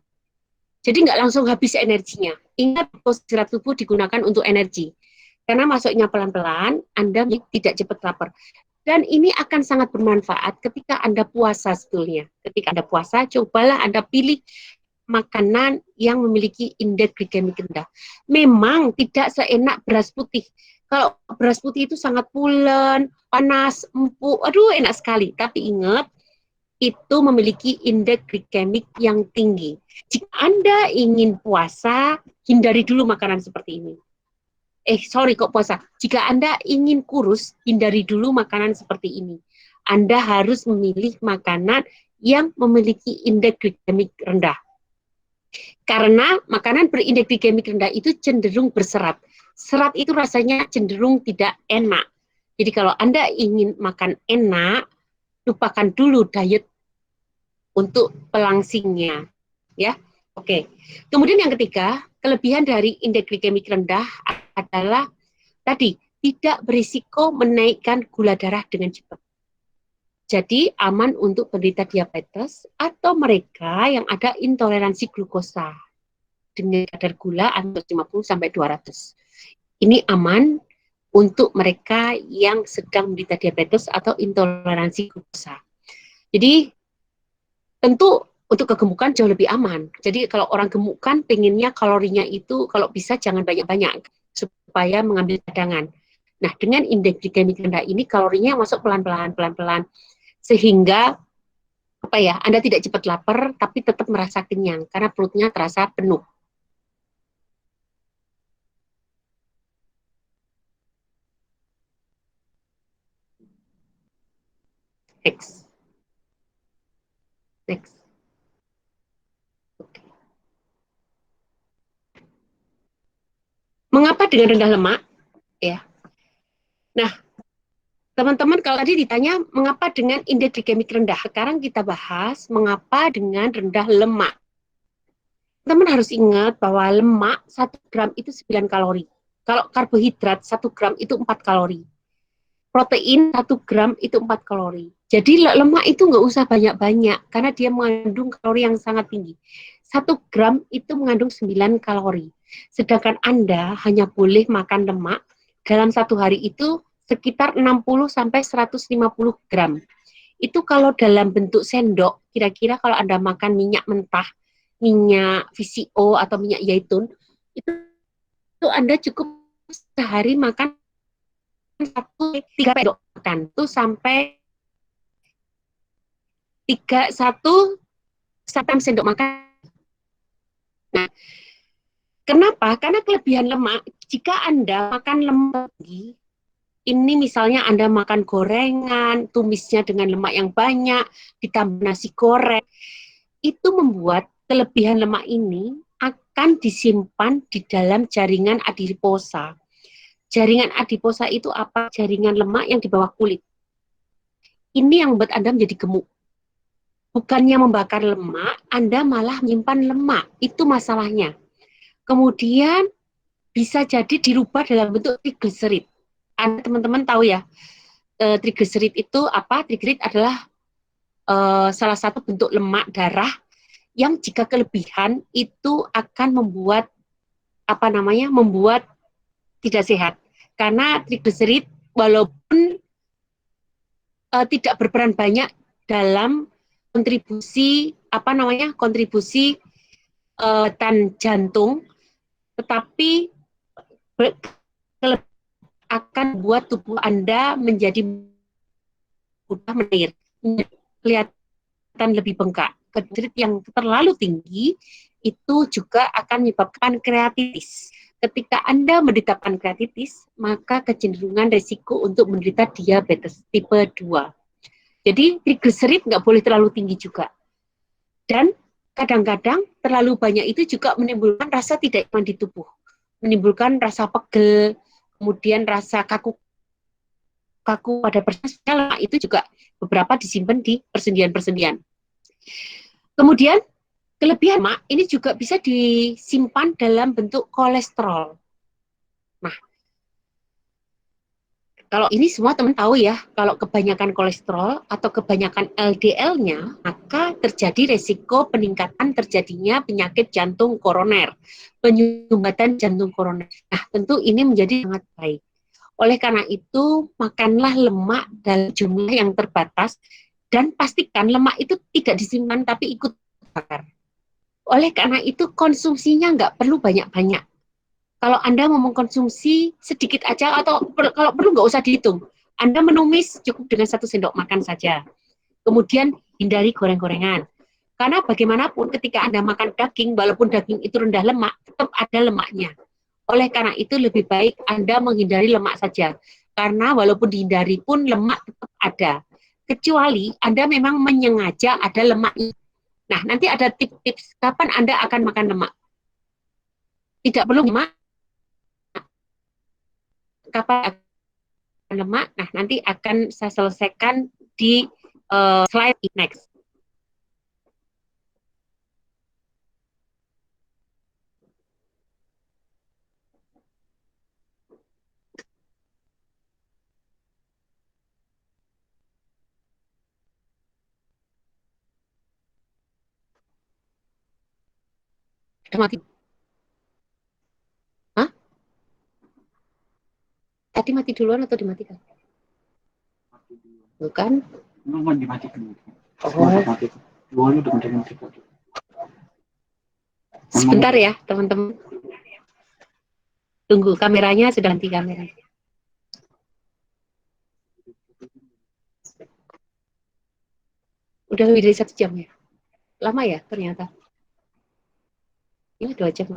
Jadi nggak langsung habis energinya. Ingat, glukosa tubuh digunakan untuk energi. Karena masuknya pelan-pelan, Anda tidak cepat lapar. Dan ini akan sangat bermanfaat ketika Anda puasa sebetulnya. Ketika Anda puasa, cobalah Anda pilih makanan yang memiliki indeks glikemik rendah. Memang tidak seenak beras putih. Kalau beras putih itu sangat pulen, panas, empuk, aduh enak sekali. Tapi ingat, itu memiliki indeks glikemik yang tinggi. Jika Anda ingin puasa, hindari dulu makanan seperti ini. Sorry kok puasa. Jika Anda ingin kurus, hindari dulu makanan seperti ini. Anda harus memilih makanan yang memiliki indeks glikemik rendah. Karena makanan berindeks glikemik rendah itu cenderung berserat. Serat itu rasanya cenderung tidak enak. Jadi kalau Anda ingin makan enak, lupakan dulu diet untuk pelangsingnya, ya. Oke. Kemudian yang ketiga, kelebihan dari indeks glikemik rendah adalah tadi tidak berisiko menaikkan gula darah dengan cepat. Jadi aman untuk penderita diabetes atau mereka yang ada intoleransi glukosa dengan kadar gula 150 sampai 200. Ini aman untuk mereka yang sedang menderita diabetes atau intoleransi glukosa. Jadi tentu untuk kegemukan jauh lebih aman. Jadi kalau orang gemuk kan pengennya kalorinya itu kalau bisa jangan banyak-banyak supaya mengambil cadangan. Nah, dengan indeks glikemik rendah ini kalorinya masuk pelan-pelan sehingga apa ya, Anda tidak cepat lapar tapi tetap merasa kenyang karena perutnya terasa penuh. Next. Next. Okay. Mengapa dengan rendah lemak? Ya. Nah, teman-teman kalau tadi ditanya mengapa dengan indeks glikemik rendah, sekarang kita bahas mengapa dengan rendah lemak. Teman harus ingat bahwa lemak 1 gram itu 9 kalori. Kalau karbohidrat 1 gram itu 4 kalori. Protein 1 gram itu 4 kalori. Jadi lemak itu nggak usah banyak-banyak karena dia mengandung kalori yang sangat tinggi. 1 gram itu mengandung 9 kalori. Sedangkan Anda hanya boleh makan lemak dalam 1 hari itu sekitar 60 sampai 150 gram. Itu kalau dalam bentuk sendok, kira-kira kalau Anda makan minyak mentah, minyak VCO atau minyak zaitun, itu Anda cukup sehari makan 3 sendok makan. Itu sampai 1 sampai sendok makan. Nah, kenapa? Karena kelebihan lemak, jika Anda makan lemak ini misalnya Anda makan gorengan, tumisnya dengan lemak yang banyak, ditambah nasi goreng, itu membuat kelebihan lemak ini akan disimpan di dalam jaringan adiposa. Jaringan adiposa itu apa? Jaringan lemak yang di bawah kulit. Ini yang membuat Anda menjadi gemuk. Bukannya membakar lemak, Anda malah menyimpan lemak. Itu masalahnya. Kemudian bisa jadi dirubah dalam bentuk trigliserid. Anda teman-teman tahu ya, trigliserid itu apa? Trigliserid adalah salah satu bentuk lemak darah yang jika kelebihan itu akan membuat membuat tidak sehat. Karena trigliserid walaupun tidak berperan banyak dalam kontribusi jantung, tetapi akan buat tubuh Anda menjadi mudah menir, kelihatan lebih bengkak. Trigliserid yang terlalu tinggi itu juga akan menyebabkan pankreatitis. Ketika Anda menderita pankreatitis, maka kecenderungan resiko untuk menderita diabetes tipe 2. Jadi trigliserid nggak boleh terlalu tinggi juga. Dan kadang-kadang terlalu banyak itu juga menimbulkan rasa tidak nyaman di tubuh. menimbulkan rasa pegel, kemudian rasa kaku pada persendian. Lemak itu juga beberapa disimpan di persendian-persendian. Kemudian kelebihan lemak ini juga bisa disimpan dalam bentuk kolesterol. Nah, kalau ini semua teman tahu ya, kalau kebanyakan kolesterol atau kebanyakan LDL-nya, maka terjadi resiko peningkatan terjadinya penyakit jantung koroner, penyumbatan jantung koroner. Nah, tentu ini menjadi sangat baik. Oleh karena itu, makanlah lemak dalam jumlah yang terbatas dan pastikan lemak itu tidak disimpan tapi ikut bakar. Oleh karena itu, konsumsinya nggak perlu banyak-banyak. Kalau Anda mau mengkonsumsi sedikit aja atau kalau perlu nggak usah dihitung. Anda menumis cukup dengan 1 sendok makan saja. Kemudian hindari goreng-gorengan. Karena bagaimanapun ketika Anda makan daging, walaupun daging itu rendah lemak, tetap ada lemaknya. Oleh karena itu lebih baik Anda menghindari lemak saja. Karena walaupun dihindari pun lemak tetap ada. Kecuali Anda memang menyengaja ada lemaknya. Nah, nanti ada tips-tips kapan Anda akan makan lemak. Tidak perlu lemak, kapan lemak. Nah, nanti akan saya selesaikan di slide next. Sudah mati? Hah? Tadi mati duluan atau dimatikan? Bukan? Memang dimatikan. Oh. Sebentar ya, teman-teman. Tunggu, kameranya sudah ganti kamera. Udah lebih dari 1 jam ya? Lama ya ternyata. Ini 2 jam.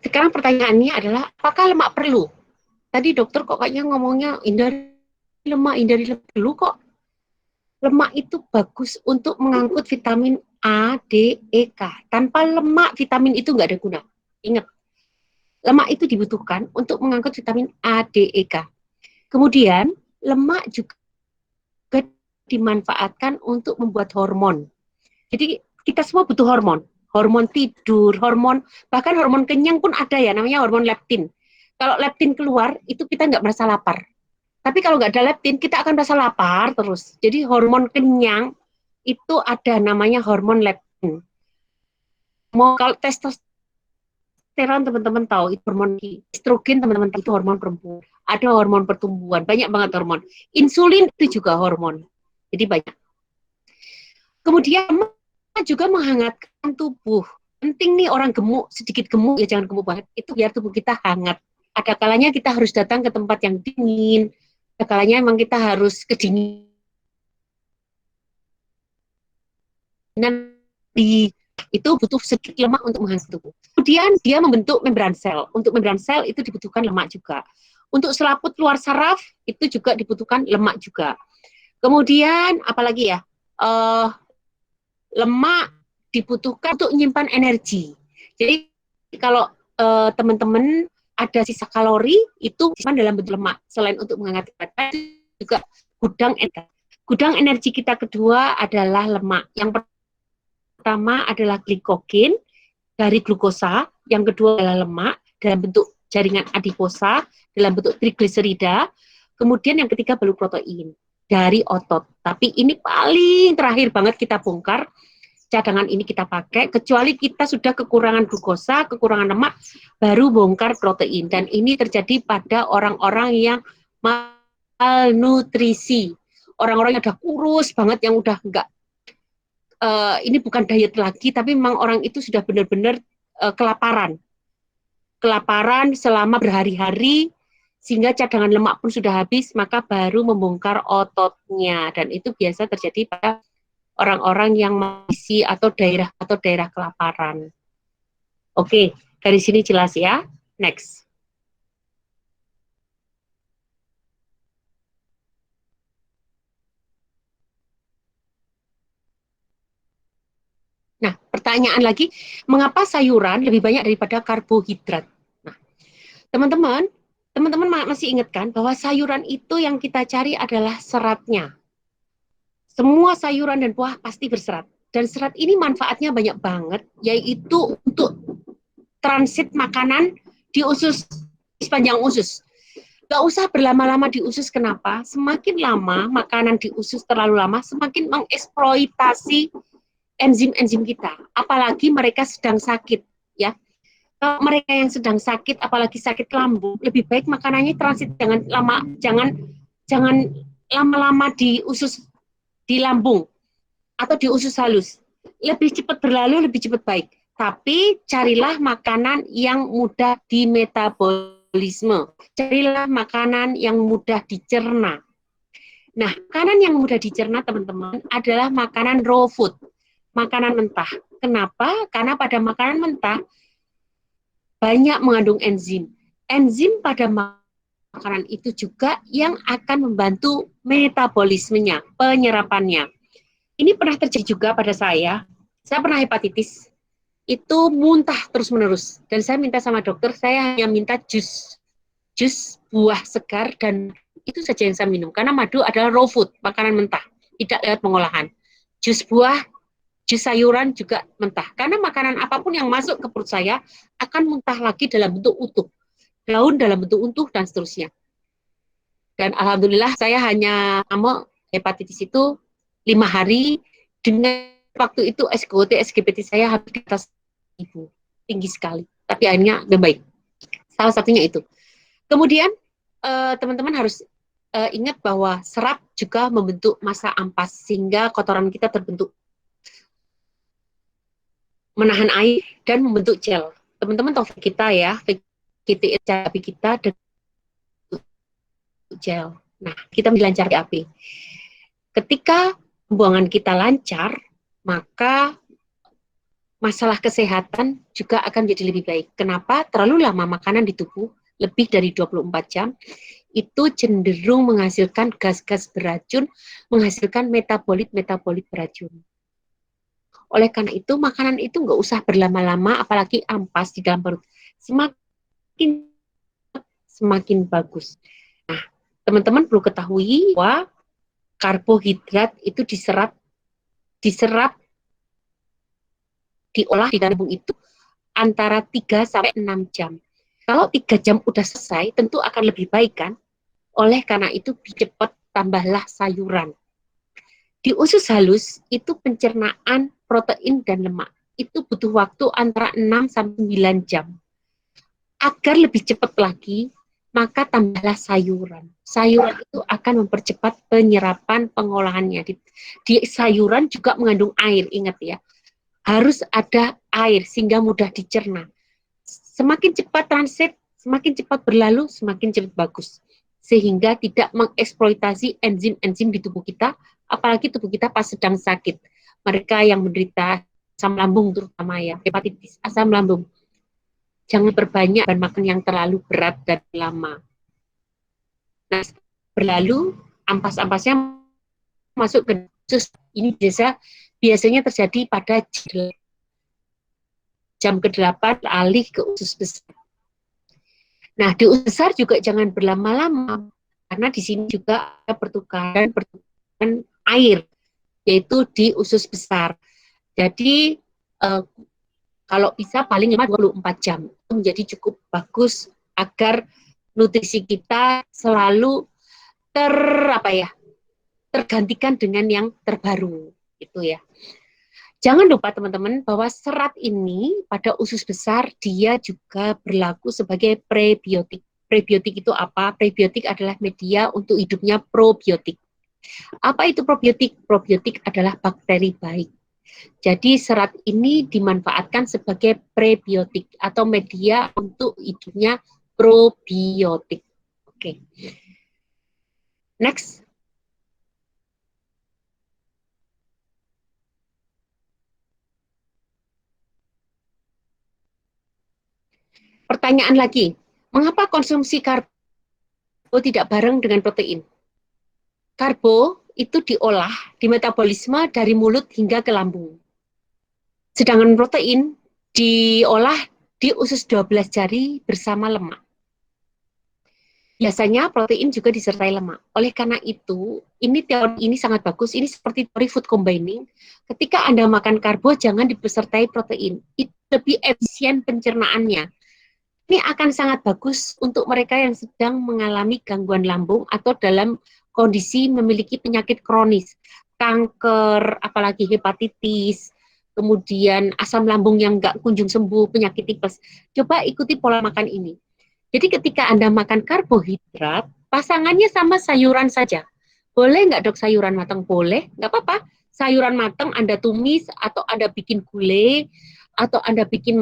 Sekarang pertanyaannya adalah, apakah lemak perlu? Tadi dokter kok kayaknya ngomongnya hindari lemak dulu kok. Lemak itu bagus untuk mengangkut vitamin A, D, E, K. Tanpa lemak, vitamin itu nggak ada guna. Ingat, lemak itu dibutuhkan untuk mengangkut vitamin A, D, E, K. Kemudian, lemak juga dimanfaatkan untuk membuat hormon. Jadi, kita semua butuh hormon. Hormon tidur, bahkan hormon kenyang pun ada ya, namanya hormon leptin. Kalau leptin keluar, itu kita nggak merasa lapar. Tapi kalau nggak ada leptin, kita akan merasa lapar terus. Jadi hormon kenyang itu ada namanya hormon leptin. Kalau testosteron teman-teman tahu, itu hormon estrogen teman-teman tahu, itu hormon perempuan. Ada hormon pertumbuhan, banyak banget hormon. Insulin itu juga hormon. Jadi banyak. Kemudian juga menghangatkan tubuh. Penting nih orang gemuk, sedikit gemuk ya jangan gemuk banget. Itu biar tubuh kita hangat. Ada kalanya kita harus datang ke tempat yang dingin. Ada kalanya memang kita harus kedinginan itu butuh sedikit lemak untuk menghangat tubuh. Kemudian dia membentuk membran sel. Untuk membran sel itu dibutuhkan lemak juga. Untuk selaput luar saraf itu juga dibutuhkan lemak juga. Kemudian apalagi ya? Lemak dibutuhkan untuk menyimpan energi. Jadi kalau teman-teman ada sisa kalori itu disimpan dalam bentuk lemak. Selain untuk menghangatkan badan juga gudang energi. Gudang energi kita kedua adalah lemak. Yang pertama adalah glikogen dari glukosa, yang kedua adalah lemak dalam bentuk jaringan adiposa, dalam bentuk trigliserida, kemudian yang ketiga baru protein dari otot. Tapi ini paling terakhir banget kita bongkar, cadangan ini kita pakai, kecuali kita sudah kekurangan glukosa, kekurangan lemak, baru bongkar protein. Dan ini terjadi pada orang-orang yang malnutrisi. Orang-orang yang udah kurus banget, yang udah enggak, ini bukan diet lagi, tapi memang orang itu sudah benar-benar kelaparan. Kelaparan selama berhari-hari, sehingga cadangan lemak pun sudah habis, maka baru membongkar ototnya. Dan itu biasa terjadi pada orang-orang yang masih atau daerah kelaparan. Oke, dari sini jelas ya. Next. Nah, pertanyaan lagi, mengapa sayuran lebih banyak daripada karbohidrat? Nah, teman-teman masih ingat kan bahwa sayuran itu yang kita cari adalah seratnya. Semua sayuran dan buah pasti berserat. Dan serat ini manfaatnya banyak banget, yaitu untuk transit makanan di usus, di sepanjang usus. Gak usah berlama-lama di usus, kenapa? Semakin lama makanan di usus terlalu lama, semakin mengeksploitasi enzim-enzim kita. Apalagi mereka sedang sakit, ya. Kalau mereka yang sedang sakit, apalagi sakit lambung, lebih baik makanannya transit, jangan lama-lama di usus, di lambung atau di usus halus. Lebih cepat berlalu, lebih cepat baik. Tapi carilah makanan yang mudah dimetabolisme. Carilah makanan yang mudah dicerna. Nah, makanan yang mudah dicerna, teman-teman, adalah makanan raw food, makanan mentah. Kenapa? Karena pada makanan mentah banyak mengandung enzim. Enzim pada makanan itu juga yang akan membantu metabolismenya, penyerapannya. Ini pernah terjadi juga pada saya. Saya pernah hepatitis, itu muntah terus-menerus. Dan saya minta sama dokter, saya hanya minta jus buah segar, dan itu saja yang saya minum. Karena madu adalah raw food, makanan mentah, tidak lewat pengolahan. Jus buah, jus sayuran juga mentah. Karena makanan apapun yang masuk ke perut saya akan muntah lagi dalam bentuk utuh. Daun dalam bentuk utuh, dan seterusnya. Dan alhamdulillah saya hanya hepatitis itu 5 hari, dengan waktu itu SGOT, SGPT saya habis di atas 1.000, tinggi sekali. Tapi akhirnya lebih baik. Salah satunya itu. Kemudian teman-teman harus ingat bahwa serat juga membentuk massa ampas, sehingga kotoran kita terbentuk, menahan air dan membentuk gel. Teman-teman tahu kita ya, VGTS cabai kita dan gel. Nah, kita dilancar BAP. Ketika pembuangan kita lancar, maka masalah kesehatan juga akan jadi lebih baik. Kenapa? Terlalu lama makanan di tubuh, lebih dari 24 jam, itu cenderung menghasilkan gas-gas beracun, menghasilkan metabolit-metabolit beracun. Oleh karena itu, makanan itu nggak usah berlama-lama, apalagi ampas di dalam perut. Semakin bagus. Nah, teman-teman perlu ketahui bahwa karbohidrat itu diserap, diolah di dalam lambung itu antara 3 sampai 6 jam. Kalau 3 jam udah selesai, tentu akan lebih baik kan? Oleh karena itu, cepat tambahlah sayuran. Di usus halus, itu pencernaan protein dan lemak. Itu butuh waktu antara 6 sampai 9 jam. Agar lebih cepat lagi, maka tambahlah sayuran. Sayuran itu akan mempercepat penyerapan pengolahannya. Di sayuran juga mengandung air, ingat ya. Harus ada air sehingga mudah dicerna. Semakin cepat transit, semakin cepat berlalu, semakin cepat bagus. Sehingga tidak mengeksploitasi enzim-enzim di tubuh kita, apalagi tubuh kita pas sedang sakit. Mereka yang menderita asam lambung terutama ya, hepatitis, asam lambung. Jangan berbanyak dan makan yang terlalu berat dan lama. Nah, berlalu, ampas-ampasnya masuk ke usus. Ini biasanya terjadi pada jam ke-8 alih ke usus besar. Nah, di usus besar juga jangan berlama-lama, karena di sini juga ada pertukaran air, yaitu di usus besar. Jadi, kalau bisa paling 24 jam, itu menjadi cukup bagus agar nutrisi kita selalu tergantikan dengan yang terbaru, gitu ya. Jangan lupa teman-teman bahwa serat ini pada usus besar dia juga berlaku sebagai prebiotik. prebiotik itu apa? Prebiotik adalah media untuk hidupnya probiotik. Apa itu probiotik? Probiotik adalah bakteri baik. Jadi serat ini dimanfaatkan sebagai prebiotik atau media untuk hidupnya probiotik. Oke. Next. Pertanyaan lagi. Mengapa konsumsi karbo tidak bareng dengan protein? Karbo itu diolah di metabolisme dari mulut hingga ke lambung. Sedangkan protein diolah di usus 12 jari bersama lemak. Biasanya protein juga disertai lemak. Oleh karena itu, teori ini sangat bagus. Ini seperti teori food combining. Ketika Anda makan karbo, jangan disertai protein. Itu lebih efisien pencernaannya. Ini akan sangat bagus untuk mereka yang sedang mengalami gangguan lambung atau dalam kondisi memiliki penyakit kronis, kanker, apalagi hepatitis, kemudian asam lambung yang nggak kunjung sembuh, penyakit tipes. Coba ikuti pola makan ini. Jadi ketika Anda makan karbohidrat, pasangannya sama sayuran saja. Boleh nggak dok sayuran matang? Boleh, nggak apa-apa. Sayuran matang Anda tumis atau Anda bikin gulai atau Anda bikin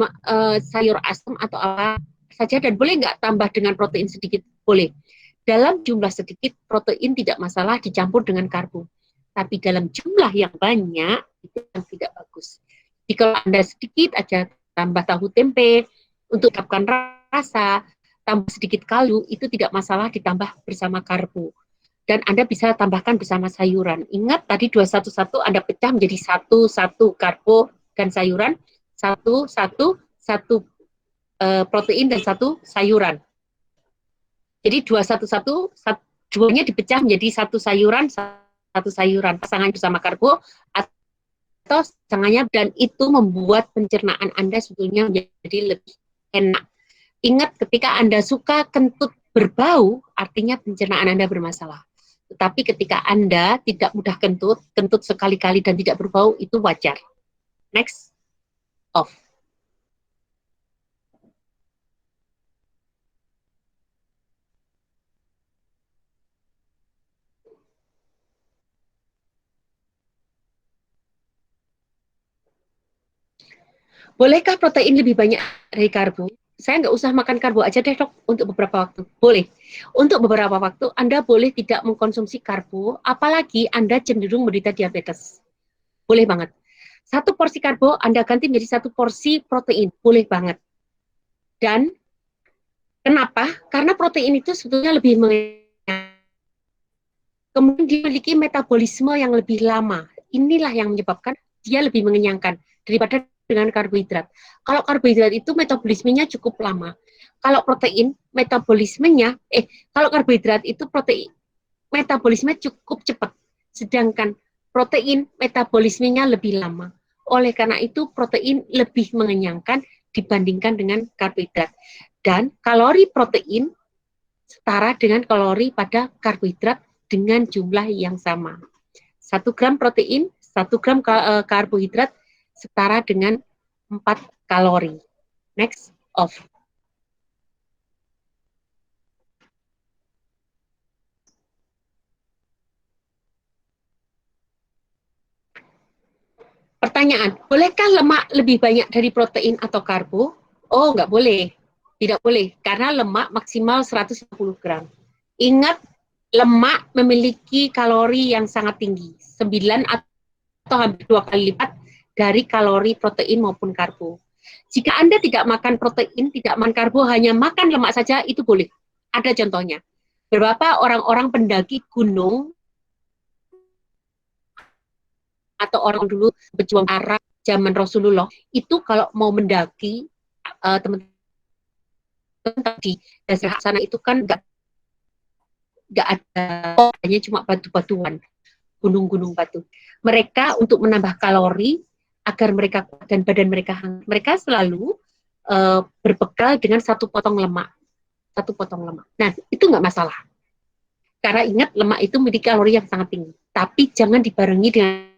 sayur asam atau apa saja, dan boleh nggak tambah dengan protein sedikit? Boleh. Dalam jumlah sedikit, protein tidak masalah dicampur dengan karbo. Tapi dalam jumlah yang banyak, itu yang tidak bagus. Jadi kalau Anda sedikit aja tambah tahu tempe, untuk dapatkan rasa, tambah sedikit kaldu, itu tidak masalah ditambah bersama karbo. Dan Anda bisa tambahkan bersama sayuran. Ingat tadi 211 Anda pecah menjadi 1 karbo dan sayuran, 1 protein dan 1 sayuran. Jadi 211 duanya dipecah menjadi 1 sayuran, 1 sayuran. Pasangan bersama karbo atau pasangannya, dan itu membuat pencernaan Anda sebetulnya menjadi lebih enak. Ingat, ketika Anda suka kentut berbau, artinya pencernaan Anda bermasalah. Tetapi ketika Anda tidak mudah kentut sekali-kali dan tidak berbau, itu wajar. Next, off. Bolehkah protein lebih banyak dari karbo? Saya nggak usah makan karbo aja deh dok untuk beberapa waktu. Boleh. Untuk beberapa waktu Anda boleh tidak mengkonsumsi karbo, apalagi Anda cenderung menderita diabetes. Boleh banget. 1 porsi karbo Anda ganti menjadi 1 porsi protein. Boleh banget. Dan kenapa? Karena protein itu sebetulnya lebih kemudian dimiliki metabolisme yang lebih lama. Inilah yang menyebabkan dia lebih mengenyangkan daripada dengan karbohidrat. Kalau karbohidrat itu metabolismenya cukup lama. Kalau protein metabolismenya, kalau karbohidrat itu protein metabolisme cukup cepat. Sedangkan protein metabolismenya lebih lama. Oleh karena itu protein lebih mengenyangkan dibandingkan dengan karbohidrat. Dan kalori protein setara dengan kalori pada karbohidrat dengan jumlah yang sama. 1 gram protein, 1 gram karbohidrat setara dengan 4 kalori. Next, off. Pertanyaan, bolehkah lemak lebih banyak dari protein atau karbo? Oh, nggak boleh. Tidak boleh, karena lemak maksimal 150 gram. Ingat, lemak memiliki kalori yang sangat tinggi, 9 atau hampir 2 kali lipat dari kalori protein maupun karbo. Jika Anda tidak makan protein, tidak makan karbo, hanya makan lemak saja, itu boleh. Ada contohnya. Beberapa orang-orang pendaki gunung atau orang dulu pejuang Arab zaman Rasulullah, itu kalau mau mendaki, teman-teman di dasar sana itu kan nggak ada, hanya cuma batu-batuan, gunung-gunung batu. Mereka untuk menambah kalori agar mereka kuat dan badan mereka hangat, mereka selalu berbekal dengan 1 potong lemak, 1 potong lemak. Nah, itu nggak masalah. Karena ingat, lemak itu memiliki kalori yang sangat tinggi. Tapi jangan dibarengi dengan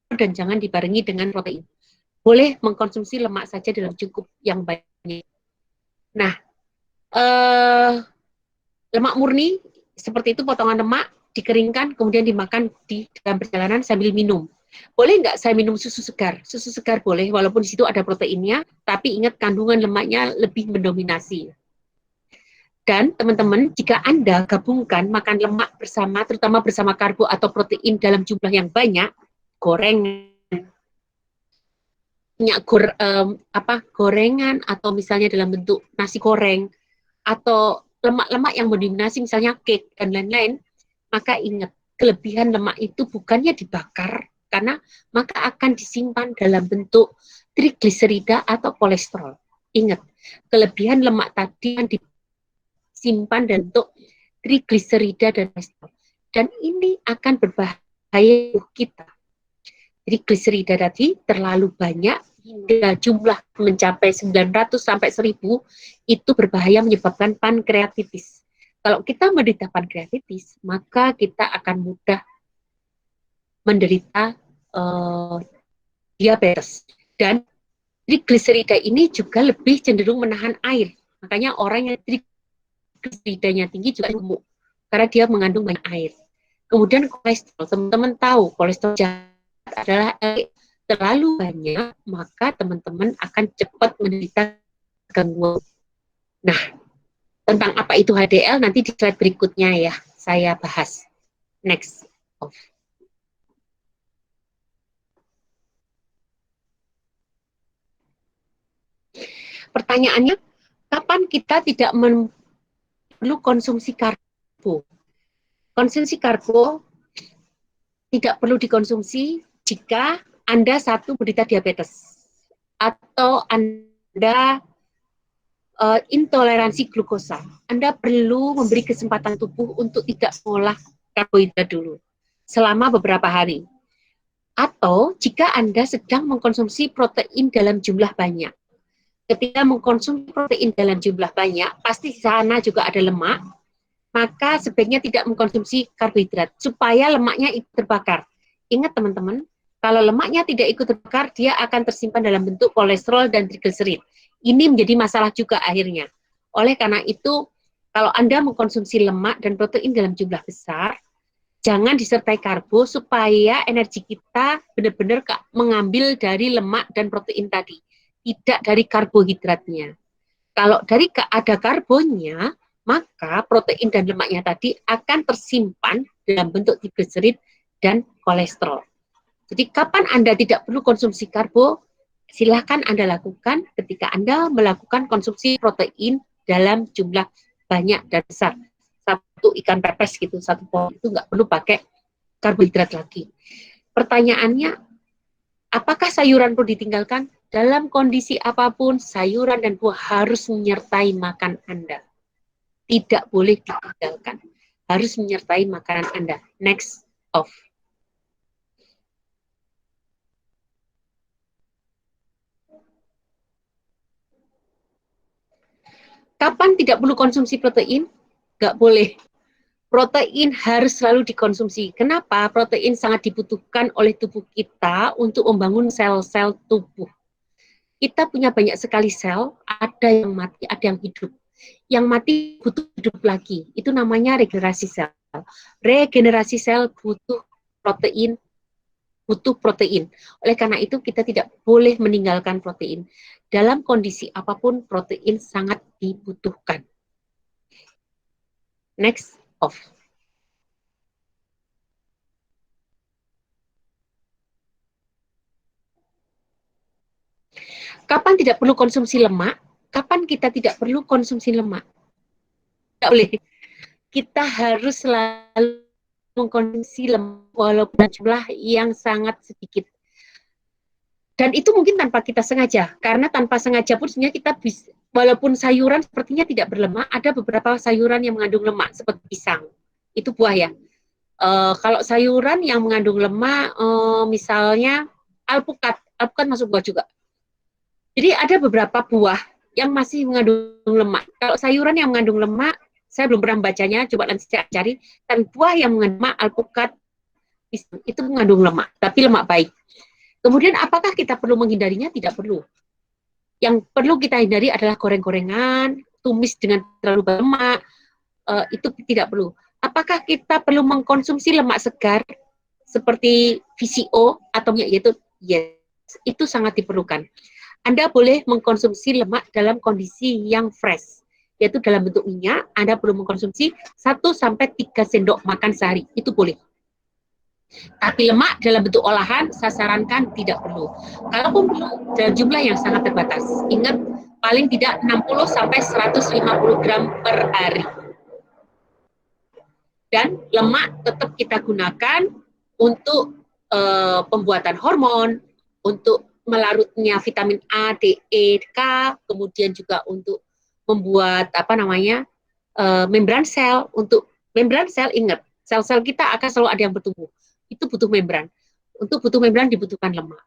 dan jangan dibarengi dengan protein. Boleh mengkonsumsi lemak saja dalam cukup yang banyak. Nah, lemak murni seperti itu, potongan lemak dikeringkan kemudian dimakan di dalam perjalanan sambil minum. Boleh nggak saya minum susu segar? Susu segar boleh, walaupun di situ ada proteinnya, tapi ingat kandungan lemaknya lebih mendominasi. Dan teman-teman, jika Anda gabungkan makan lemak bersama, terutama bersama karbo atau protein dalam jumlah yang banyak, goreng, gorengan, atau misalnya dalam bentuk nasi goreng, atau lemak-lemak yang mendominasi, misalnya cake dan lain-lain, maka ingat, kelebihan lemak itu bukannya dibakar, karena maka akan disimpan dalam bentuk trigliserida atau kolesterol. Ingat, kelebihan lemak tadi yang disimpan dalam bentuk trigliserida dan kolesterol. Dan ini akan berbahaya kita. Trigliserida tadi terlalu banyak hingga jumlah mencapai 900 sampai 1000 itu berbahaya, menyebabkan pankreatitis. Kalau kita menderita pankreatitis, maka kita akan mudah menderita diabetes. Dan trigliserida ini juga lebih cenderung menahan air. Makanya orang yang trigliseridanya tinggi juga gemuk, karena dia mengandung banyak air. Kemudian kolesterol, teman-teman tahu kolesterol jahat adalah terlalu banyak, maka teman-teman akan cepat menderita gangguan. Nah, tentang apa itu HDL nanti di slide berikutnya ya, saya bahas. Next. Pertanyaannya, kapan kita tidak perlu konsumsi karbo? Konsumsi karbo tidak perlu dikonsumsi jika Anda satu menderita diabetes atau Anda intoleransi glukosa. Anda perlu memberi kesempatan tubuh untuk tidak mengolah karbohidrat dulu selama beberapa hari. Atau jika Anda sedang mengkonsumsi protein dalam jumlah banyak. Ketika mengkonsumsi protein dalam jumlah banyak, pasti di sana juga ada lemak, maka sebaiknya tidak mengkonsumsi karbohidrat supaya lemaknya ikut terbakar. Ingat teman-teman, kalau lemaknya tidak ikut terbakar, dia akan tersimpan dalam bentuk kolesterol dan trigliserid. Ini menjadi masalah juga akhirnya. Oleh karena itu, kalau Anda mengkonsumsi lemak dan protein dalam jumlah besar, jangan disertai karbo supaya energi kita benar-benar mengambil dari lemak dan protein tadi, tidak dari karbohidratnya. Kalau dari ada karbonnya, maka protein dan lemaknya tadi akan tersimpan dalam bentuk trigliserid dan kolesterol. Jadi kapan Anda tidak perlu konsumsi karbo, silahkan Anda lakukan ketika Anda melakukan konsumsi protein dalam jumlah banyak dan besar. Satu ikan pepes gitu, satu pohon itu nggak perlu pakai karbohidrat lagi. Pertanyaannya, apakah sayuran perlu ditinggalkan? Dalam kondisi apapun, sayuran dan buah harus menyertai makan Anda. Tidak boleh ditinggalkan. Harus menyertai makanan Anda. Next off. Kapan tidak perlu konsumsi protein? Nggak boleh. Protein harus selalu dikonsumsi. Kenapa? Protein sangat dibutuhkan oleh tubuh kita untuk membangun sel-sel tubuh. Kita punya banyak sekali sel, ada yang mati, ada yang hidup. Yang mati butuh hidup lagi, itu namanya regenerasi sel. Regenerasi sel butuh protein, Oleh karena itu kita tidak boleh meninggalkan protein. Dalam kondisi apapun, protein sangat dibutuhkan. Next, off. Kapan tidak perlu konsumsi lemak? Kapan kita tidak perlu konsumsi lemak? Tidak boleh. Kita harus selalu mengkonsumsi lemak walaupun jumlah yang sangat sedikit. Dan itu mungkin tanpa kita sengaja, karena tanpa sengaja pun sebenarnya kita bisa, walaupun sayuran sepertinya tidak berlemak, ada beberapa sayuran yang mengandung lemak seperti pisang, itu buah ya. Kalau sayuran yang mengandung lemak, misalnya alpukat masuk buah juga. Jadi ada beberapa buah yang masih mengandung lemak. Kalau sayuran yang mengandung lemak, saya belum pernah membacanya, coba nanti saya cari. Dan buah yang mengandung lemak, alpukat, itu mengandung lemak, tapi lemak baik. Kemudian apakah kita perlu menghindarinya? Tidak perlu. Yang perlu kita hindari adalah goreng-gorengan, tumis dengan terlalu berlemak, itu tidak perlu. Apakah kita perlu mengkonsumsi lemak segar seperti VCO atau minyak, yaitu yes, itu sangat diperlukan. Anda boleh mengkonsumsi lemak dalam kondisi yang fresh, yaitu dalam bentuk minyak. Anda perlu mengkonsumsi 1-3 sendok makan sehari, itu boleh. Tapi lemak dalam bentuk olahan, saya sarankan tidak perlu. Kalaupun perlu, dalam jumlah yang sangat terbatas. Ingat, paling tidak 60-150 gram per hari. Dan lemak tetap kita gunakan untuk pembuatan hormon, untuk melarutnya vitamin A, D, E, K, kemudian juga untuk membuat membran sel. Untuk membran sel, ingat, sel-sel kita akan selalu ada yang bertumbuh. Itu butuh membran. Untuk butuh membran dibutuhkan lemak.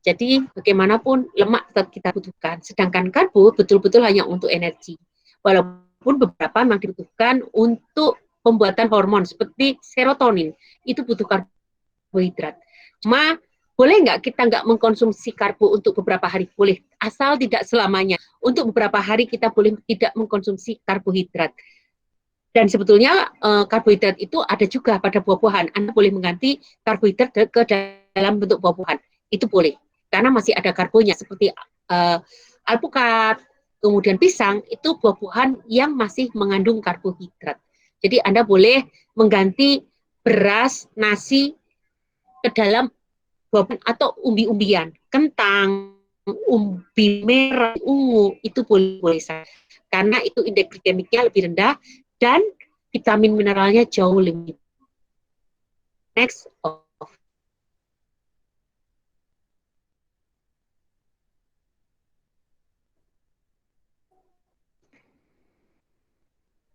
Jadi bagaimanapun lemak tetap kita butuhkan. Sedangkan karbo betul-betul hanya untuk energi. Walaupun beberapa memang dibutuhkan untuk pembuatan hormon seperti serotonin, itu butuh karbohidrat. Cuma boleh nggak kita nggak mengkonsumsi karbo untuk beberapa hari? Boleh, asal tidak selamanya. Untuk beberapa hari kita boleh tidak mengkonsumsi karbohidrat. Dan sebetulnya karbohidrat itu ada juga pada buah-buahan. Anda boleh mengganti karbohidrat ke dalam bentuk buah-buahan. Itu boleh, karena masih ada karbonya seperti alpukat, kemudian pisang, itu buah-buahan yang masih mengandung karbohidrat. Jadi Anda boleh mengganti beras, nasi ke dalam buah-buahan atau umbi-umbian, kentang, umbi merah, ungu, itu boleh saja. Karena itu indeks glikemiknya lebih rendah dan vitamin mineralnya jauh lebih. Next.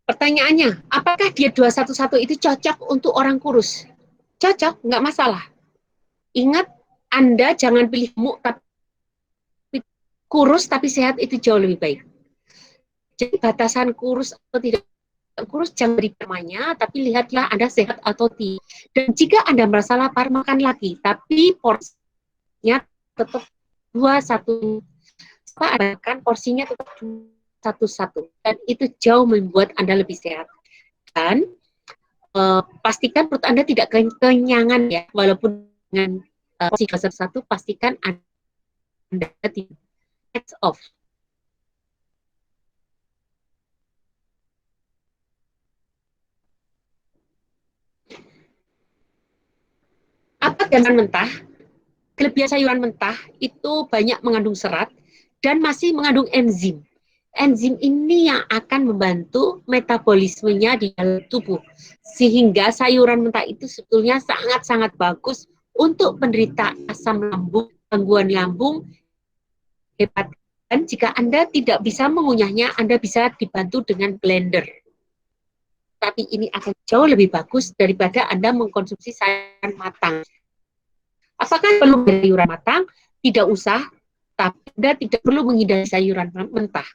Pertanyaannya, apakah diet 211 itu cocok untuk orang kurus? Cocok, nggak masalah. Ingat, Anda jangan pilih gemuk tapi kurus tapi sehat, itu jauh lebih baik. Jadi batasan kurus atau tidak kurus jangan beri permanya, tapi lihatlah Anda sehat atau tidak. Dan jika Anda merasa lapar, makan lagi, tapi porsinya tetap 2-1. Bahkan porsinya tetap 1-1. Dan itu jauh membuat Anda lebih sehat. Dan pastikan perut Anda tidak kenyangan ya, walaupun dengan porsi 1-1, pastikan Anda tidak next off. Apa sayuran mentah? Kelebihan sayuran mentah itu banyak mengandung serat dan masih mengandung enzim. Enzim ini yang akan membantu metabolismenya di dalam tubuh. Sehingga sayuran mentah itu sebetulnya sangat-sangat bagus untuk penderita asam lambung, gangguan lambung, hepatitis. Dan jika Anda tidak bisa mengunyahnya, Anda bisa dibantu dengan blender. Tapi ini akan jauh lebih bagus daripada Anda mengkonsumsi sayuran matang. Apakah perlu sayuran matang? Tidak usah, tapi Anda tidak perlu menghindari sayuran mentah.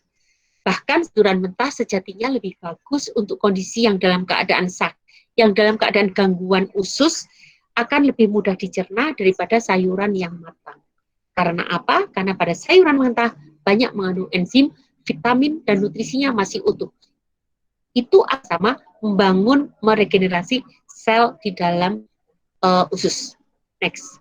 Bahkan sayuran mentah sejatinya lebih bagus untuk kondisi yang dalam keadaan sakit, yang dalam keadaan gangguan usus, akan lebih mudah dicerna daripada sayuran yang matang. Karena apa? Karena pada sayuran mentah banyak mengandung enzim, vitamin, dan nutrisinya masih utuh. Itu sama membangun, meregenerasi sel di dalam usus. Next.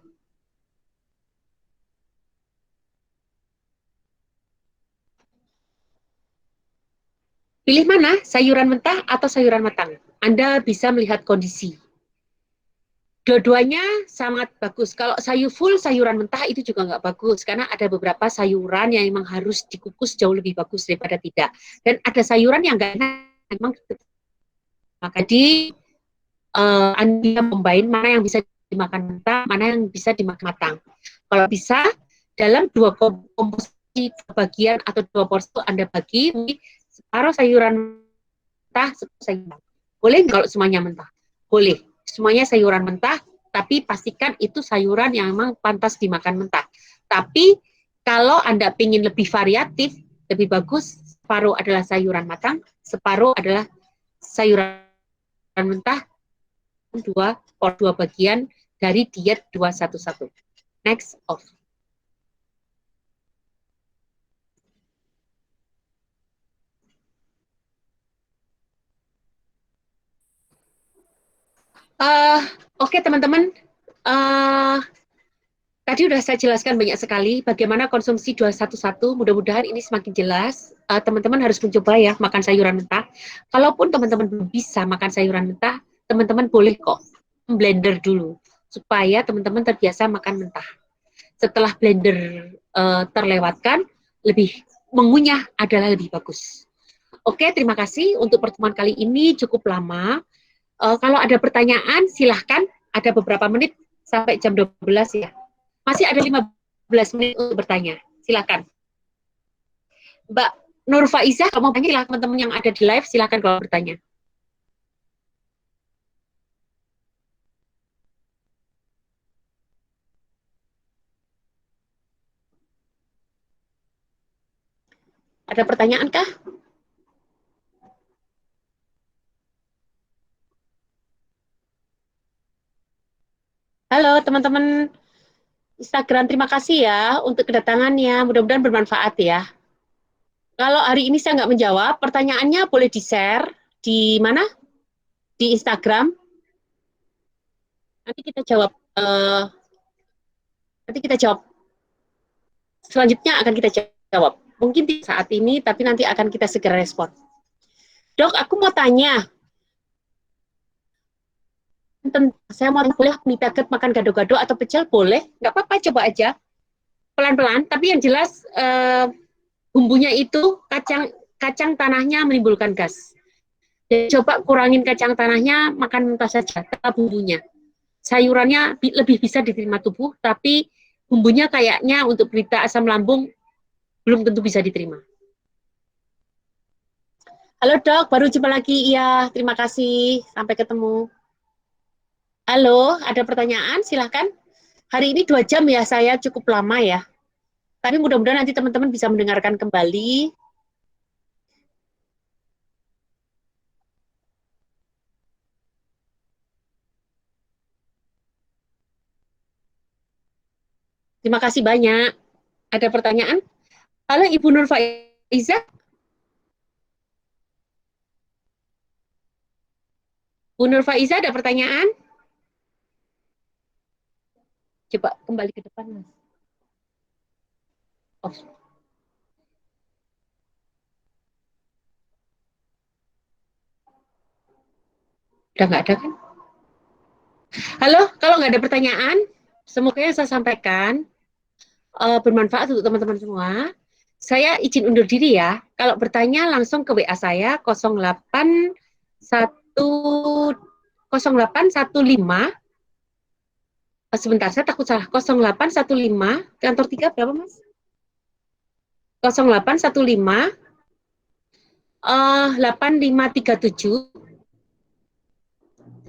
Pilih mana, sayuran mentah atau sayuran matang? Anda bisa melihat kondisi. Dua-duanya sangat bagus. Kalau full sayuran mentah itu juga nggak bagus, karena ada beberapa sayuran yang memang harus dikukus jauh lebih bagus daripada tidak. Dan ada sayuran yang nggak enak, memang maka di Anda membain mana yang bisa dimakan mentah, mana yang bisa dimakan matang. Kalau bisa, dalam dua komposisi bagian atau dua porsi Anda bagi, separuh sayuran mentah, separuh sayuran. Boleh kalau semuanya mentah? Boleh. Semuanya sayuran mentah, tapi pastikan itu sayuran yang memang pantas dimakan mentah. Tapi kalau Anda ingin lebih variatif, lebih bagus, separuh adalah sayuran matang, separuh adalah sayuran mentah, dua bagian dari diet 211. Next off. Oke, teman-teman. Uh, Tadi sudah saya jelaskan banyak sekali bagaimana konsumsi 211. Mudah-mudahan ini semakin jelas. Teman-teman harus mencoba ya makan sayuran mentah. Kalaupun teman-teman belum bisa makan sayuran mentah, teman-teman boleh kok blender dulu supaya teman-teman terbiasa makan mentah. Setelah blender terlewatkan, lebih mengunyah adalah lebih bagus. Oke, terima kasih untuk pertemuan kali ini cukup lama. Kalau ada pertanyaan, silahkan. Ada beberapa menit sampai jam 12 ya. Masih ada 15 menit untuk bertanya. Silakan. Mbak Nur Faizah, kalau mau tanya, silakan teman-teman yang ada di live, silakan kalau bertanya. Ada pertanyaan kah? Halo teman-teman Instagram, terima kasih ya untuk kedatangannya. Mudah-mudahan bermanfaat ya. Kalau hari ini saya nggak menjawab, pertanyaannya boleh di-share di mana? Di Instagram. Nanti kita jawab. Nanti kita jawab. Selanjutnya akan kita jawab. Mungkin di saat ini, tapi nanti akan kita segera respon. Dok, aku mau tanya. Saya mau boleh mie packet makan gado-gado atau pecel boleh? Nggak apa-apa, coba aja. Pelan-pelan, tapi yang jelas bumbunya itu kacang tanahnya menimbulkan gas. Jadi coba kurangin kacang tanahnya, makan mentah saja, tanpa bumbunya. Sayurannya lebih bisa diterima tubuh, tapi bumbunya kayaknya untuk berita asam lambung belum tentu bisa diterima. Halo dok, baru jumpa lagi. Iya, terima kasih. Sampai ketemu. Halo, ada pertanyaan? Silahkan. Hari ini 2 jam ya, saya cukup lama ya. Tapi mudah-mudahan nanti teman-teman bisa mendengarkan kembali. Terima kasih banyak. Ada pertanyaan? Halo Ibu Nur Faiza. Bu Nur Faiza ada pertanyaan? Coba kembali ke depan, Mas. Oh, udah nggak ada kan? Halo, kalau nggak ada pertanyaan, semoga yang saya sampaikan bermanfaat untuk teman-teman semua. Saya izin undur diri ya. Kalau bertanya langsung ke WA saya 0815 sebentar, saya takut salah. 0815 kantor 3 berapa, Mas? 0815 8537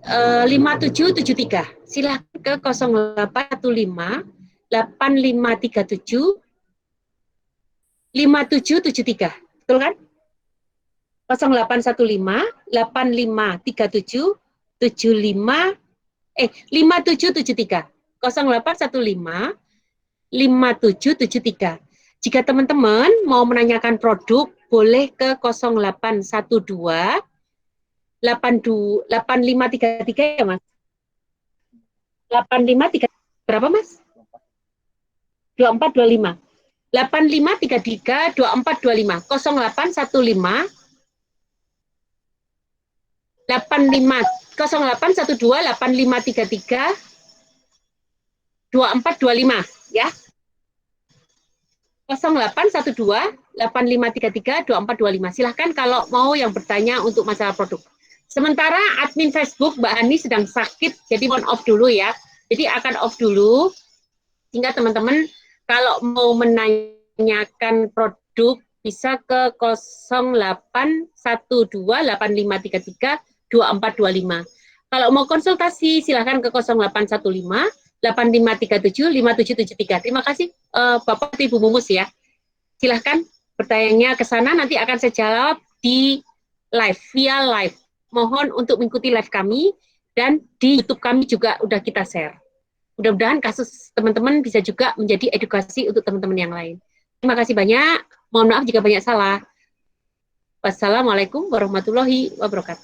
5773. Silahkan ke 0815 8537 5773. Betul kan? 0815 8537 75 5773. 0815 5773. Jika teman-teman mau menanyakan produk, boleh ke 0812 8533 ya, Mas? 8533 berapa, Mas? 2425. 8533 2425 0815 85 0812 8533 2425 ya. 0812 8533 2425. Silahkan kalau mau yang bertanya untuk masalah produk. Sementara admin Facebook Mbak Hani sedang sakit, jadi mohon off dulu ya. Jadi akan off dulu, sehingga teman-teman kalau mau menanyakan produk bisa ke 081285332425. Kalau mau konsultasi silahkan ke 0815 8537 5773. Terima kasih Bapak Ibu Mumus ya. Silahkan bertanya ke sana, nanti akan saya jawab di live, via live. Mohon untuk mengikuti live kami, dan di YouTube kami juga udah kita share. Mudah-mudahan kasus teman-teman bisa juga menjadi edukasi untuk teman-teman yang lain. Terima kasih banyak. Mohon maaf jika banyak salah. Wassalamualaikum warahmatullahi wabarakatuh.